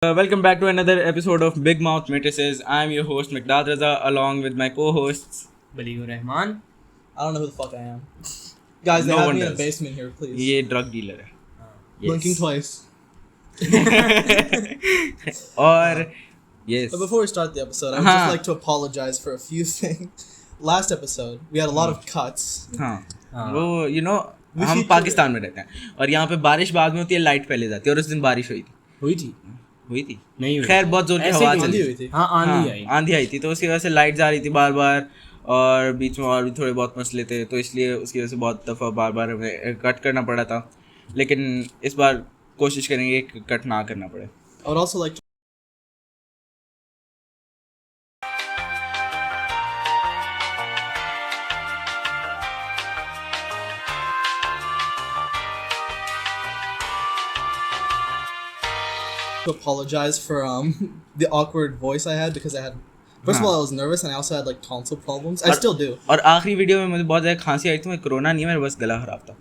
Welcome back to another episode of Big Mouth Matrices. I'm your host Miqdad Raza along with my co-hosts Baligur Rahman. I don't know who the fuck I am. Guys, they No have one me in does. a basement here, please. ये drug dealer है. Blinking twice. और yes. But before we start the episode, I would just like to apologize for a few things. Last episode, we had a lot of cuts. हाँ. वो you know We हम featured- Pakistan में रहते हैं और यहाँ पे बारिश बाद में होती है, लाइट पहले जाती है, और उस दिन बारिश हुई थी. हुई थी? नहीं हुई। खैर बहुत जोर की ऐसे हवा ही चली आंधी हुई थी। हाँ आंधी आई। आंधी आई थी, तो उसकी वजह से लाइट जा रही थी बार बार, और बीच में और भी थोड़े बहुत मसले थे, तो इसलिए उसकी वजह से बहुत दफ़ा बार बार हमें कट करना पड़ा था. लेकिन इस बार कोशिश करेंगे कि कट ना करना पड़े. I would also like to apologize for the awkward voice I had because I had first of all I was nervous and I also had like tonsil problems. I still do. और आखिरी video में मुझे बहुत ज़्यादा खांसी आई थी. मैं corona नहीं है, मेरा बस गला खराब था.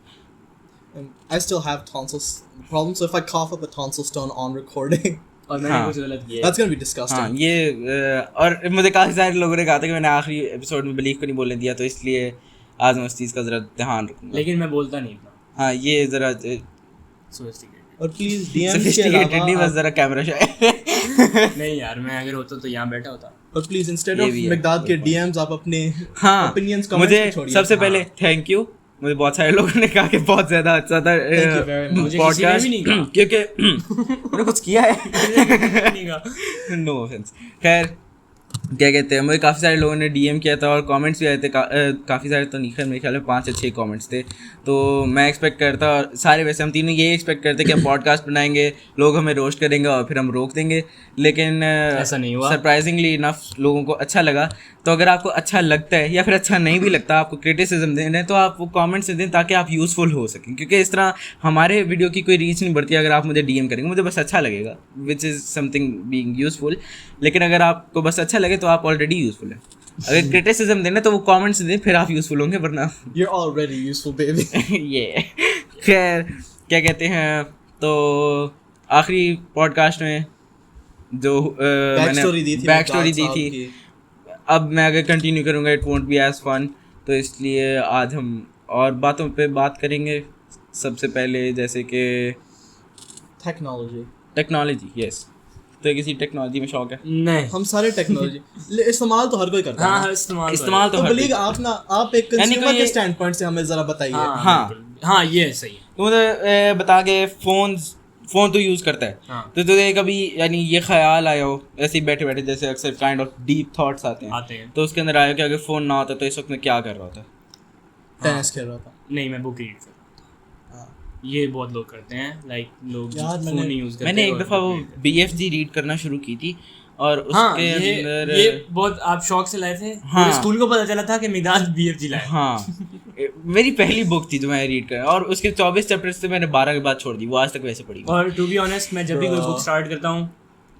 And I still have tonsil problems, so if I cough up a tonsil stone on recording, और मैंने कुछ गलत किया। that's gonna be disgusting. हाँ ये और मुझे काफ़ी सारे लोगों ने कहा था कि मैंने आखिरी एपिसोड में बलीग को नहीं बोलने दिया, तो इसलिए आज मैं उस चीज़ का ज़रा ध्यान रखूँगा. लेकिन मैं बोलता नहीं था। हाँ ये ज़रा Sophisticated। और प्लीज DMs के सोफिस्टिकेटेड नहीं, बस अलावा ज़रा कैमरा शाय. नहीं यार, मैं अगर होता तो यहाँ बैठा होता। और प्लीज इंस्टेड ये ऑफ भी है, मिकदाद के good point. DMs आप अपने हाँ opinions comments मुझे में छोड़िए. सबसे पहले थैंक यू. मुझे बहुत सारे लोगों ने कहा कि बहुत ज़्यादा अच्छा था Thank you very much. मुझे किसी ने भी नहीं कहा। क्योंकि मैंने कुछ किया है. नहीं कहा। No offence. खैर क्या कहते हैं, मुझे काफ़ी सारे लोगों ने डीएम किया था और कमेंट्स भी आए थे. काफ़ी सारे तो नहीं, खैर मेरे ख्याल में 5 या 6 कमेंट्स थे. तो मैं एक्सपेक्ट करता, और सारे वैसे हम तीनों यही एक्सपेक्ट करते कि हम पॉडकास्ट बनाएंगे, लोग हमें रोस्ट करेंगे और फिर हम रोक देंगे. लेकिन ऐसा नहीं हुआ. सरप्राइजिंगली इनफ लोगों को अच्छा लगा. तो अगर आपको अच्छा लगता है या फिर अच्छा नहीं भी लगता, आपको क्रिटिसिज्म देना है, तो आप वो कमेंट से दें ताकि आप यूज़फुल हो सकें. क्योंकि इस तरह हमारे वीडियो की कोई रीच नहीं बढ़ती अगर आप मुझे डीएम करेंगे. मुझे बस अच्छा लगेगा, which is something being useful. लेकिन अगर आपको बस अच्छा लगे तो आप ऑलरेडी यूज़फुल हैं. अगर क्रिटिसिज्म देना तो वो कमेंट से दें, फिर आप यूज़फुल होंगे, वरना You're already useful, baby. ये खैर क्या कहते हैं. तो आखिरी पॉडकास्ट में जो Backstory दी थी. बैक स्टोरी मिकदाद दी साहब थी, की. अब मैं अगर कंटिन्यू करूँगा it won't be as fun. तो इसलिए आज हम और बातों पे बात करेंगे. सबसे पहले जैसे कि Technology. टेक्नोलॉजी. यस, तो किसी टेक्नोलॉजी में शौक है? नहीं। हम सारे टेक्नोलॉजी इस्तेमाल तो हर कोई करता है. हाँ इस्तेमाल तो तो हर बलीग कोई. आप एक यानी कंज्यूमर कि के ये- स्टैंड पॉइंट से हमें जरा बताइए. हाँ. हाँ ये सही है। तो मुझे बता के फ़ोन तो यूज़ करता है. हाँ। तो तुझे कभी यानी ये ख्याल आया हो ऐसे ही बैठे बैठे, जैसे अक्सर काइंड ऑफ डीप थॉट्स आते हैं, तो उसके अंदर आया कि अगर फ़ोन ना होता तो इस वक्त मैं क्या कर रहा होता? टेनिस खेल रहा था. नहीं, मैं बुक रीड करता हाँ. हूँ। ये बहुत लोग करते हैं, लाइक लोग यार, फोन मैंने- नहीं यूज करते। मैंने एक और दफ़ा वो book read करते हैं। BFG रीड करना शुरू की थी, और हाँ, उसके अंदर ये बहुत आप शौक से लाए थे। हाँ। पूरे स्कूल को पता चला था कि मिकदाद BFG लाया। हाँ मेरी पहली बुक थी जो मैं रीड कर, और उसके 24 चैप्टर्स थे, मैंने 12 के बाद छोड़ दी. वो आज तक वैसे पढ़ी. और टू बी ऑनेस्ट, मैं जब भी कोई Bro. बुक स्टार्ट करता हूँ,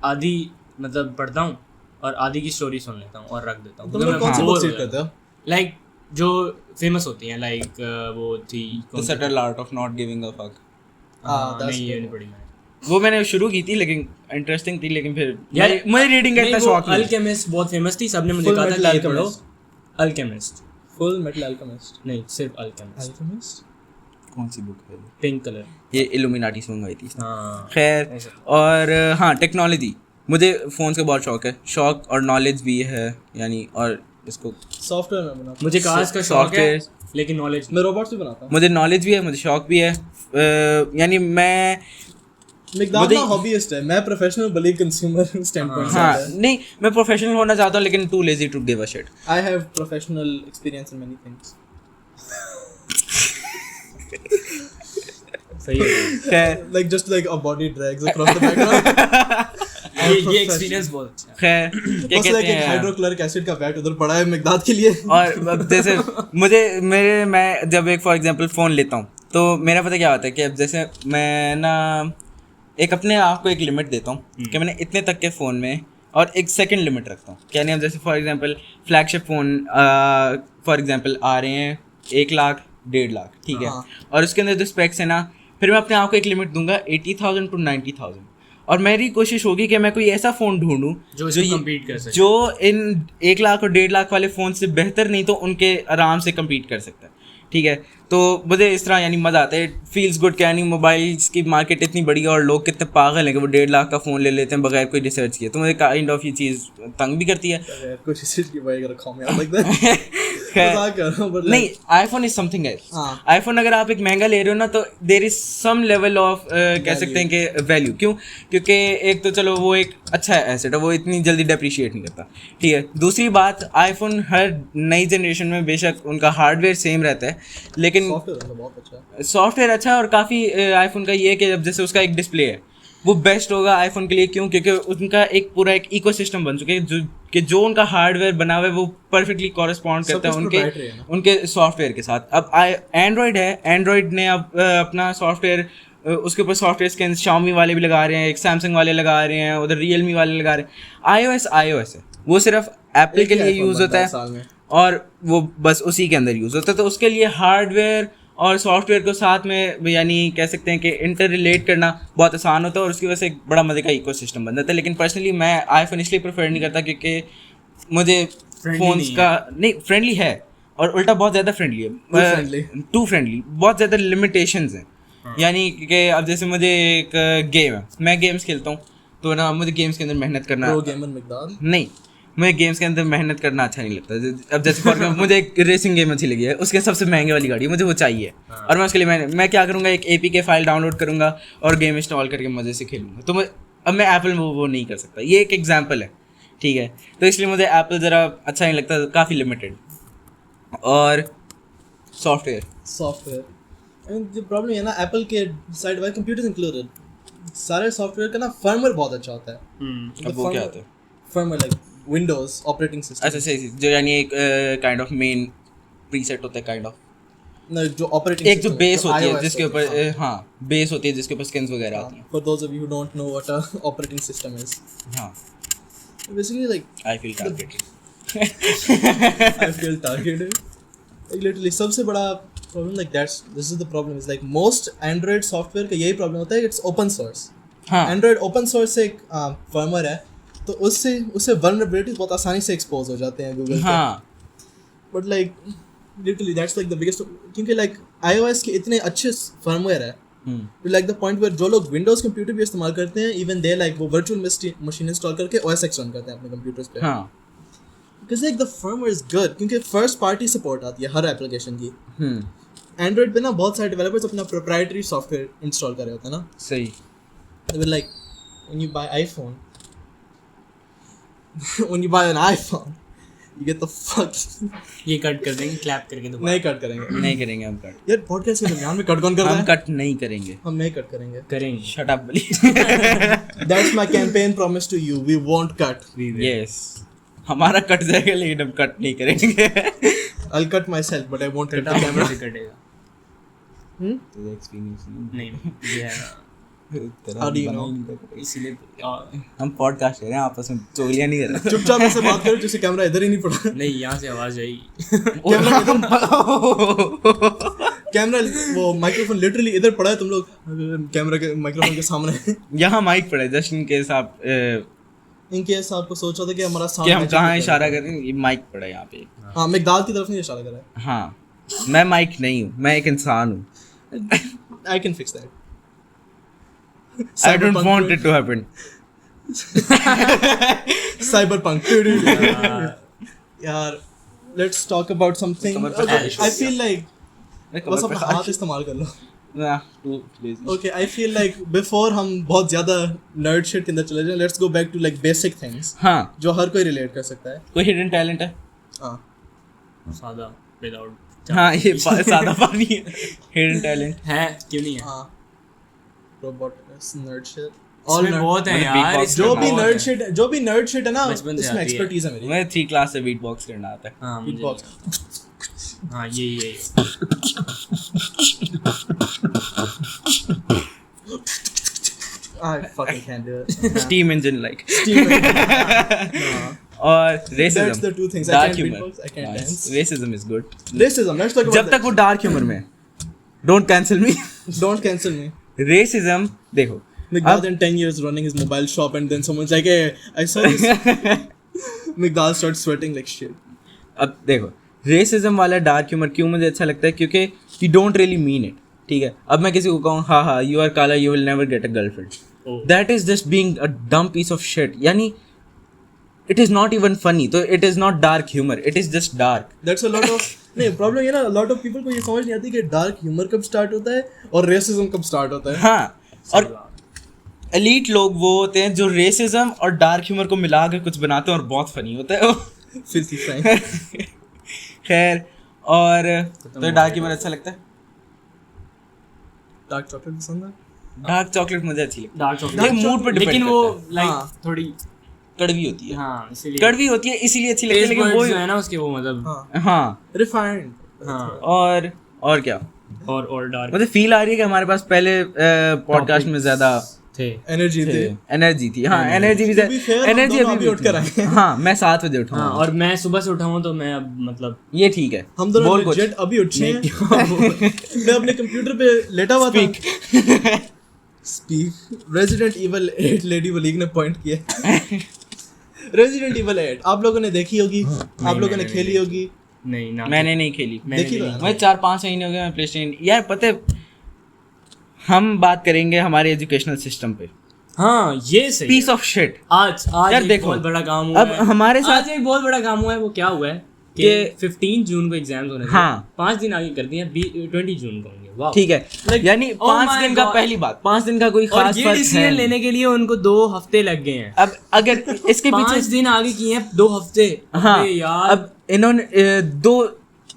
आधी मतलब पढ़ता हूँ और आधी की स्टोरी सुन लेता हूँ और रख देता हूँ. तुम लोग कौन सी बुक रीड करते हो? लाइक जो फेमस होती हैं, लाइक वो थी the subtle art of not giving a fuck. that's नहीं, ये good. नहीं पढ़ी मैंने। वो मैंने शुरू की थी, लेकिन इंटरेस्टिंग थी, लेकिन फिर यार, मुझे रीडिंग का नहीं, इतना वो शौक नहीं. अल्केमिस्ट बहुत फेमस थी, सबने मुझे Full कहा था Metal कि ये पढ़ो। Alchemist. Alchemist, Full Metal Alchemist. नहीं सिर्फ अल्केमिस्ट, Alchemist? कौन सी बुक है? Pink colour. ये इल्यूमिनाटी से मंगवाई थी इसने. हाँ खैर, ऐसा। और हाँ टेक्नोलॉजी, मुझे फ़ोन का बहुत शौक है. शौक और नॉलेज भी है यानी, और इसको Software में बनाता मुझे कार्स का शौक है, Software- लेकिन नॉलेज हूँ. मैं रोबोट्स भी बनाता हूँ. मुझे नॉलेज भी है, मुझे शौक भी है. यानी मैं मिकदाद ना हॉबीइस्ट है. मैं प्रोफेशनल बलीग कंज्यूमर स्टैंड पॉइंट से हाँ आता है. नहीं, मैं प्रोफेशनल होना चाहता हूँ, लेकिन too lazy to give a shit. I have professional experience in many things. सही है। खैर Like just like a body drags across the background. ये एक्सपीरियंस बहुत अच्छा है। खैर क्या बस कहते like एक हैं. हाइड्रोक्लोरिक एसिड का पैक उधर पड़ा है मिकदाद के लिए. और अब जैसे मैं जब एक फॉर एग्जांपल फ़ोन लेता हूँ, तो मेरा पता क्या होता है कि अब जैसे मैं ना एक अपने आप को एक लिमिट देता हूँ कि मैंने इतने तक के फ़ोन में, और एक सेकंड लिमिट रखता हूँ. क्या नहीं, अब जैसे for example flagship phone for example आ रहे हैं 1 लाख 1.5 लाख, ठीक है, और उसके अंदर जो स्पेक्स है ना, फिर मैं अपने आप को एक लिमिट दूंगा 80,000 to 90,000. और मेरी कोशिश होगी कि मैं कोई ऐसा फ़ोन ढूंढूं जो इससे compete कर सके। जो इन 1 लाख और 1.5 लाख वाले फ़ोन से बेहतर नहीं तो उनके आराम से कम्पीट कर सकता है, ठीक है। तो मुझे इस तरह यानी मज़ा आता है, इट फील्स गुड कि यानी मोबाइल्स की मार्केट इतनी बड़ी है और लोग कितने पागल हैं कि वो 1.5 लाख का फ़ोन ले लेते हैं बगैर कोई रिसर्च किए। तो मुझे काइंड ऑफ ये चीज़ तंग भी करती है। कुछ इसी की वजह से call me out like that. मजाक कर रहा हूँ, but like, नहीं, आईफोन इज समथिंग एल्स। हाँ। आईफोन अगर आप एक महंगा ले रहे हो ना तो there is some level of कह सकते हैं कि वैल्यू। क्यों? क्योंकि एक तो चलो वो एक अच्छा एसेट है, वो इतनी जल्दी डेप्रिशिएट नहीं करता, ठीक है। दूसरी बात, आईफोन हर नई जनरेशन में बेशक उनका हार्डवेयर सेम रहता है लेकिन software तो बहुत अच्छा है. सॉफ्टवेयर अच्छा है। और काफ़ी आईफोन का ये है कि जब जैसे उसका एक डिस्प्ले है वो बेस्ट होगा आईफोन के लिए। क्यों? क्योंकि उनका एक पूरा एक इकोसिस्टम बन चुके हैं जो उनका हार्डवेयर बना हुआ है वो परफेक्टली कॉरेस्पॉन्ड करता है उनके सॉफ्टवेयर के साथ। अब एंड्रॉयड है, एंड्रॉयड ने अब अपना सॉफ्टवेयर उसके ऊपर सॉफ्टवेयर के Xiaomi वाले भी लगा रहे हैं, एक सैमसंग वाले लगा रहे हैं, उधर Realme वाले लगा रहे हैं। iOS है, वो सिर्फ एप्पल के लिए यूज़ होता है और वो बस उसी के अंदर यूज़ होता है। तो उसके लिए हार्डवेयर और सॉफ्टवेयर को साथ में यानी कह सकते हैं कि इंटर रिलेट करना बहुत आसान होता है और उसकी वजह से एक बड़ा मज़े का इकोसिस्टम बन जाता है। लेकिन पर्सनली मैं आईफोन इसलिए प्रेफर नहीं करता क्योंकि मुझे फ़ोन्स का नहीं, फ्रेंडली है और उल्टा बहुत ज़्यादा फ्रेंडली है, टू फ्रेंडली, बहुत ज़्यादा लिमिटेशंस हैं। यानी कि अब जैसे मुझे एक गेम है, मैं गेम्स खेलता हूँ तो ना मुझे गेम्स के अंदर मेहनत करना नहीं, मुझे गेम्स के अंदर मेहनत करना अच्छा नहीं लगता। अब जैसे फॉर एग्जाम्पल मुझे एक रेसिंग गेम अच्छी लगी है, उसके सबसे महंगे वाली गाड़ी मुझे वो चाहिए और मैं उसके लिए मैं क्या करूँगा, एक APK फाइल डाउनलोड करूँगा और गेम इंस्टॉल करके मज़े से खेलूँगा। तो अब मैं एप्पल में वो नहीं कर सकता, ये एक एग्जाम्पल है, ठीक है। तो इसलिए मुझे एप्पल ज़रा अच्छा नहीं लगता, काफ़ी लिमिटेड। और सॉफ्टवेयर जो प्रॉब्लम है ना एप्पल के साइड वाइज कंप्यूटर्स इंक्लूडेड, सारे सॉफ्टवेयर का ना फर्मवेयर बहुत अच्छा होता है। अब वो क्या होता है? Firmware like Windows operating system. अच्छा सही, जो यानी एक काइंड ऑफ मेन प्रीसेट होता है, काइंड ऑफ No, जो ऑपरेटिंग एक जो बेस होती है जिसके ऊपर हाँ बेस होती है जिसके ऊपर स्किन्स वगैरह आती हैं। For those of you who don't know what a operating system is, हाँ, basically like I feel targeted. I feel targeted. Like literally सबसे बड़ा problem like this is the problem is like most Android software का यही problem होता है, it's open source. हाँ Android open source से एक firmware है तो उससे vulnerabilities बहुत आसानी से expose हो जाते हैं Google पे. हाँ But like literally that's like the biggest, क्योंकि like iOS के इतने अच्छे firmware है to like the point where जो लोग Windows कंप्यूटर भी इस्तेमाल करते हैं even they like वो virtual machine install करके OS X रन करते हैं अपने कंप्यूटर्स पे. हाँ Because like the firmware is good क्योंकि first party support आती है हर एप्लीकेशन की. Android पे ना बहुत सारे डेवलपर्स अपना proprietary सॉफ्टवेयर इंस्टॉल कर रहे होते हैं ना. सही. They were like when you buy iPhone when you buy an iPhone you get the fuck. ये कट कर देंगे क्लैप करके दोबारा. नहीं कट करेंगे. नहीं करेंगे हम कट. यार पॉडकास्ट के दरमियान में कट कौन कर रहा है? हम कट नहीं करेंगे. हम नहीं कट करेंगे. करेंगे. Shut up, please. That's my campaign promise to you. We won't cut. Yes. हमारा कट जाएगा लेकिन हम कट नहीं करेंगे. I'll cut myself but I won't cut the कटा camera. कैसे कटेगा? तुझे एक्सपीरियंस नहीं ये है ना. How do you know? इसीलिए हम पॉडकास्ट कर रहे हैं, आपस में चोलियां नहीं कर रहे. चुपचाप ऐसे बात करो जैसे कैमरा इधर ही नहीं पड़ा. नहीं यहाँ से आवाज आई. कैमरा वो माइक्रोफोन लिटरली इधर पड़ा है, तुम लोग कैमरा के माइक्रोफोन के सामने. यहाँ माइक पड़ा है जस्ट इन केस आप इनके आपको सोचा था कि हमारा कि सामने हम कहाँ इशारा कर रहे हैं. ये माइक पड़ा है यहाँ पे. हाँ मैकडाल की तरफ नहीं इशारा कर रहा है. हाँ मैं माइक नहीं हूँ, मैं एक इंसान हूँ. I can fix that. I don't want it to happen. Cyberpunk. यार let's talk about something. कमर पे Okay, खालिश I हो feel like बस कमर पे अपना हाथ इस्तेमाल कर लो. ना तू please. Okay, I feel like before हम बहुत ज़्यादा nerd shit के अंदर चले जाएं, let's go back to like basic things हाँ जो हर कोई relate कर सकता है. कोई हिडन टैलेंट है. हाँ सादा विदाउट. हाँ ये सादा पानी है. हिडन टैलेंट है क्यों नहीं है? हाँ robotics nerd shit. इसमें बहुत है मतलब यार. beatbox इसमें जो भी बहुत nerd है. shit जो भी nerd shit है ना बचपन से इसमें आती है. expertise है मेरी. मैं 3 क्लास से बीट बॉक्स करना आता है. हाँ मुझे. Beatbox. हाँ ये I fucking can't do it. Steam engine like. No. और racism. That's the two things. I dark can't humour. beatbox, I can't dance. Racism is good. Racism. Let's talk about जब तक वो डार्क ह्यूमर में. Don't cancel me. Don't cancel me. Racism देखो Migdal in 10 years running his mobile shop and then someone's like, hey, I saw this. Migdal starts sweating like shit. अब देखो racism वाला dark humour क्यों मुझे अच्छा लगता है, क्योंकि you don't really mean it, ठीक है. अब मैं किसी को कहूँ हाँ यू आर काला, you will never get a girlfriend, that is just being a dumb piece of shit. यानी it is not even funny, तो it is not dark humour, it is just dark. That's a lot of नहीं problem ये ना, lot of people को ये समझ नहीं आती कि डार्क ह्यूमर कब स्टार्ट होता है और रेसिज्म कब स्टार्ट होता है. हाँ, और एलीट लोग वो होते हैं जो रेसिज्म और डार्क ह्यूमर को मिला के कुछ बनाते हैं और बहुत फनी होता है वो. Filthy Frank. खैर, और तो डार्क ह्यूमर अच्छा लगता है. डार्क चॉकलेट पसंद है. डार्क चॉकलेट मुझे अच्छी लगती डार्क है, चॉकलेट मूड पर डिपेंड लेकिन वो करता लाइक हाँ। थोड़ी है. कड़वी होती है, हाँ इसीलिए कड़वी होती है इसीलिए अच्छी लगती है, टेस्ट लेकिन वो जो है ना उसके वो मतलब हाँ. हाँ. Refined. हाँ और क्या और डार्क मुझे फील आ रही है कि हमारे पास पहले पॉडकास्ट में ज्यादा थे. एनर्जी थे. एनर्जी थी. हाँ एनर्जी भी, To be fair, हम एनर्जी दोनों अभी अभी उठ कर आए हैं. हाँ मैं 7 बजे उठा हाँ हूँ. और मैं सुबह से उठा हूँ तो मैं अब मतलब ये ठीक है. हम दोनों बोल कुछ. जेट अभी उठे हैं. मैं अपने कंप्यूटर पे लेटा हुआ था. स्पीक. रेजिडेंट इवल 8 लेडी वलीग ने पॉइंट किया. रेजिडेंट इवल 8 आप लोगों ने देखी होगी, आप लोगों ने खेली होगी. नहीं ना मैंने नहीं खेली. देखी तो मैं 4-5 महीने हो गए मैं प्लेस्टेशन. यार पता है हम बात करेंगे हमारे एजुकेशनल सिस्टम पे. हाँ ये सही पीस ऑफ शिट. आज यार एक देखो, बहुत बड़ा काम हुआ अब है. हमारे साथ आज एक बहुत बड़ा काम हुआ है. वो क्या हुआ है कि 15 जून को एग्जाम्स होने थे. हाँ. 5 दिन आगे कर दिए, 20 जून को होंगे. वाह. ठीक है, Like, यानी oh 5 my दिन का, God. पहली बात 5 दिन का कोई और खास ये फर्क है डिसीजन नहीं. लेने के लिए उनको 2 हफ्ते लग गए हैं. अब अगर इसके 5 पीछे दिन आगे किए हैं 2 हफ्ते. हाँ अबे यार अब इन्होंने 2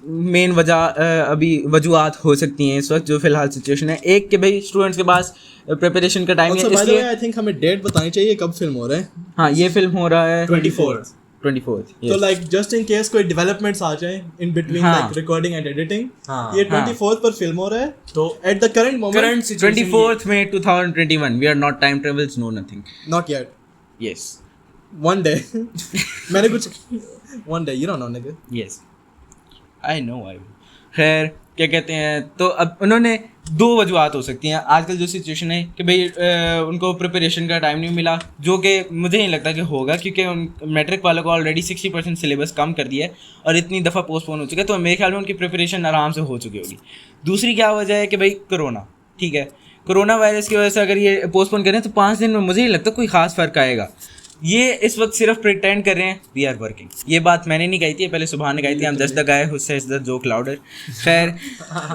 मेन अभी वजूहत हो सकती हैं इस वक्त जो फिलहाल सिचुएशन है. एक कि भाई स्टूडेंट्स के पास प्रिपरेशन का टाइम Also, है, by the way, इसलिए I think हमें डेट बतानी चाहिए कब फिल्म हो रहा है. हाँ ये फिल्म हो रहा है 24th. 24th. तो लाइक जस्ट इन केस कोई डेवलपमेंट्स आ जाए इन बिटवीन हाँ. लाइक रिकॉर्डिंग एंड एडिटिंग, हाँ. ये 24th पर फिल्म हो रहा है. तो at the current moment current situation 24th May 2021. We are not time travels, no nothing. Not yet. Yes. One day. मैंने कुछ one day, you don't know नigga. Yes. I know I will. खैर क्या कहते हैं, तो अब उन्होंने 2 वजूहत हो सकती हैं. आजकल जो सिचुएशन है कि भाई उनको प्रिपरेशन का टाइम नहीं मिला, जो कि मुझे नहीं लगता कि होगा, क्योंकि मैट्रिक वालों को ऑलरेडी 60% सिलेबस कम कर दिया है और इतनी दफ़ा पोस्टपोन हो चुका है, तो मेरे ख्याल में उनकी प्रिपरेशन आराम से हो चुकी होगी. दूसरी क्या वजह है कि भाई कोरोना. ठीक है, कोरोना वायरस की वजह से अगर ये पोस्टपोन करें तो 5 दिन में मुझे नहीं लगता कोई ख़ास फ़र्क आएगा. ये इस वक्त सिर्फ प्रिटेंड कर रहे हैं वी आर वर्किंग. ये बात मैंने नहीं कही थी, पहले सुभान ने कही थी. हम just the guy who says the joke louder. खैर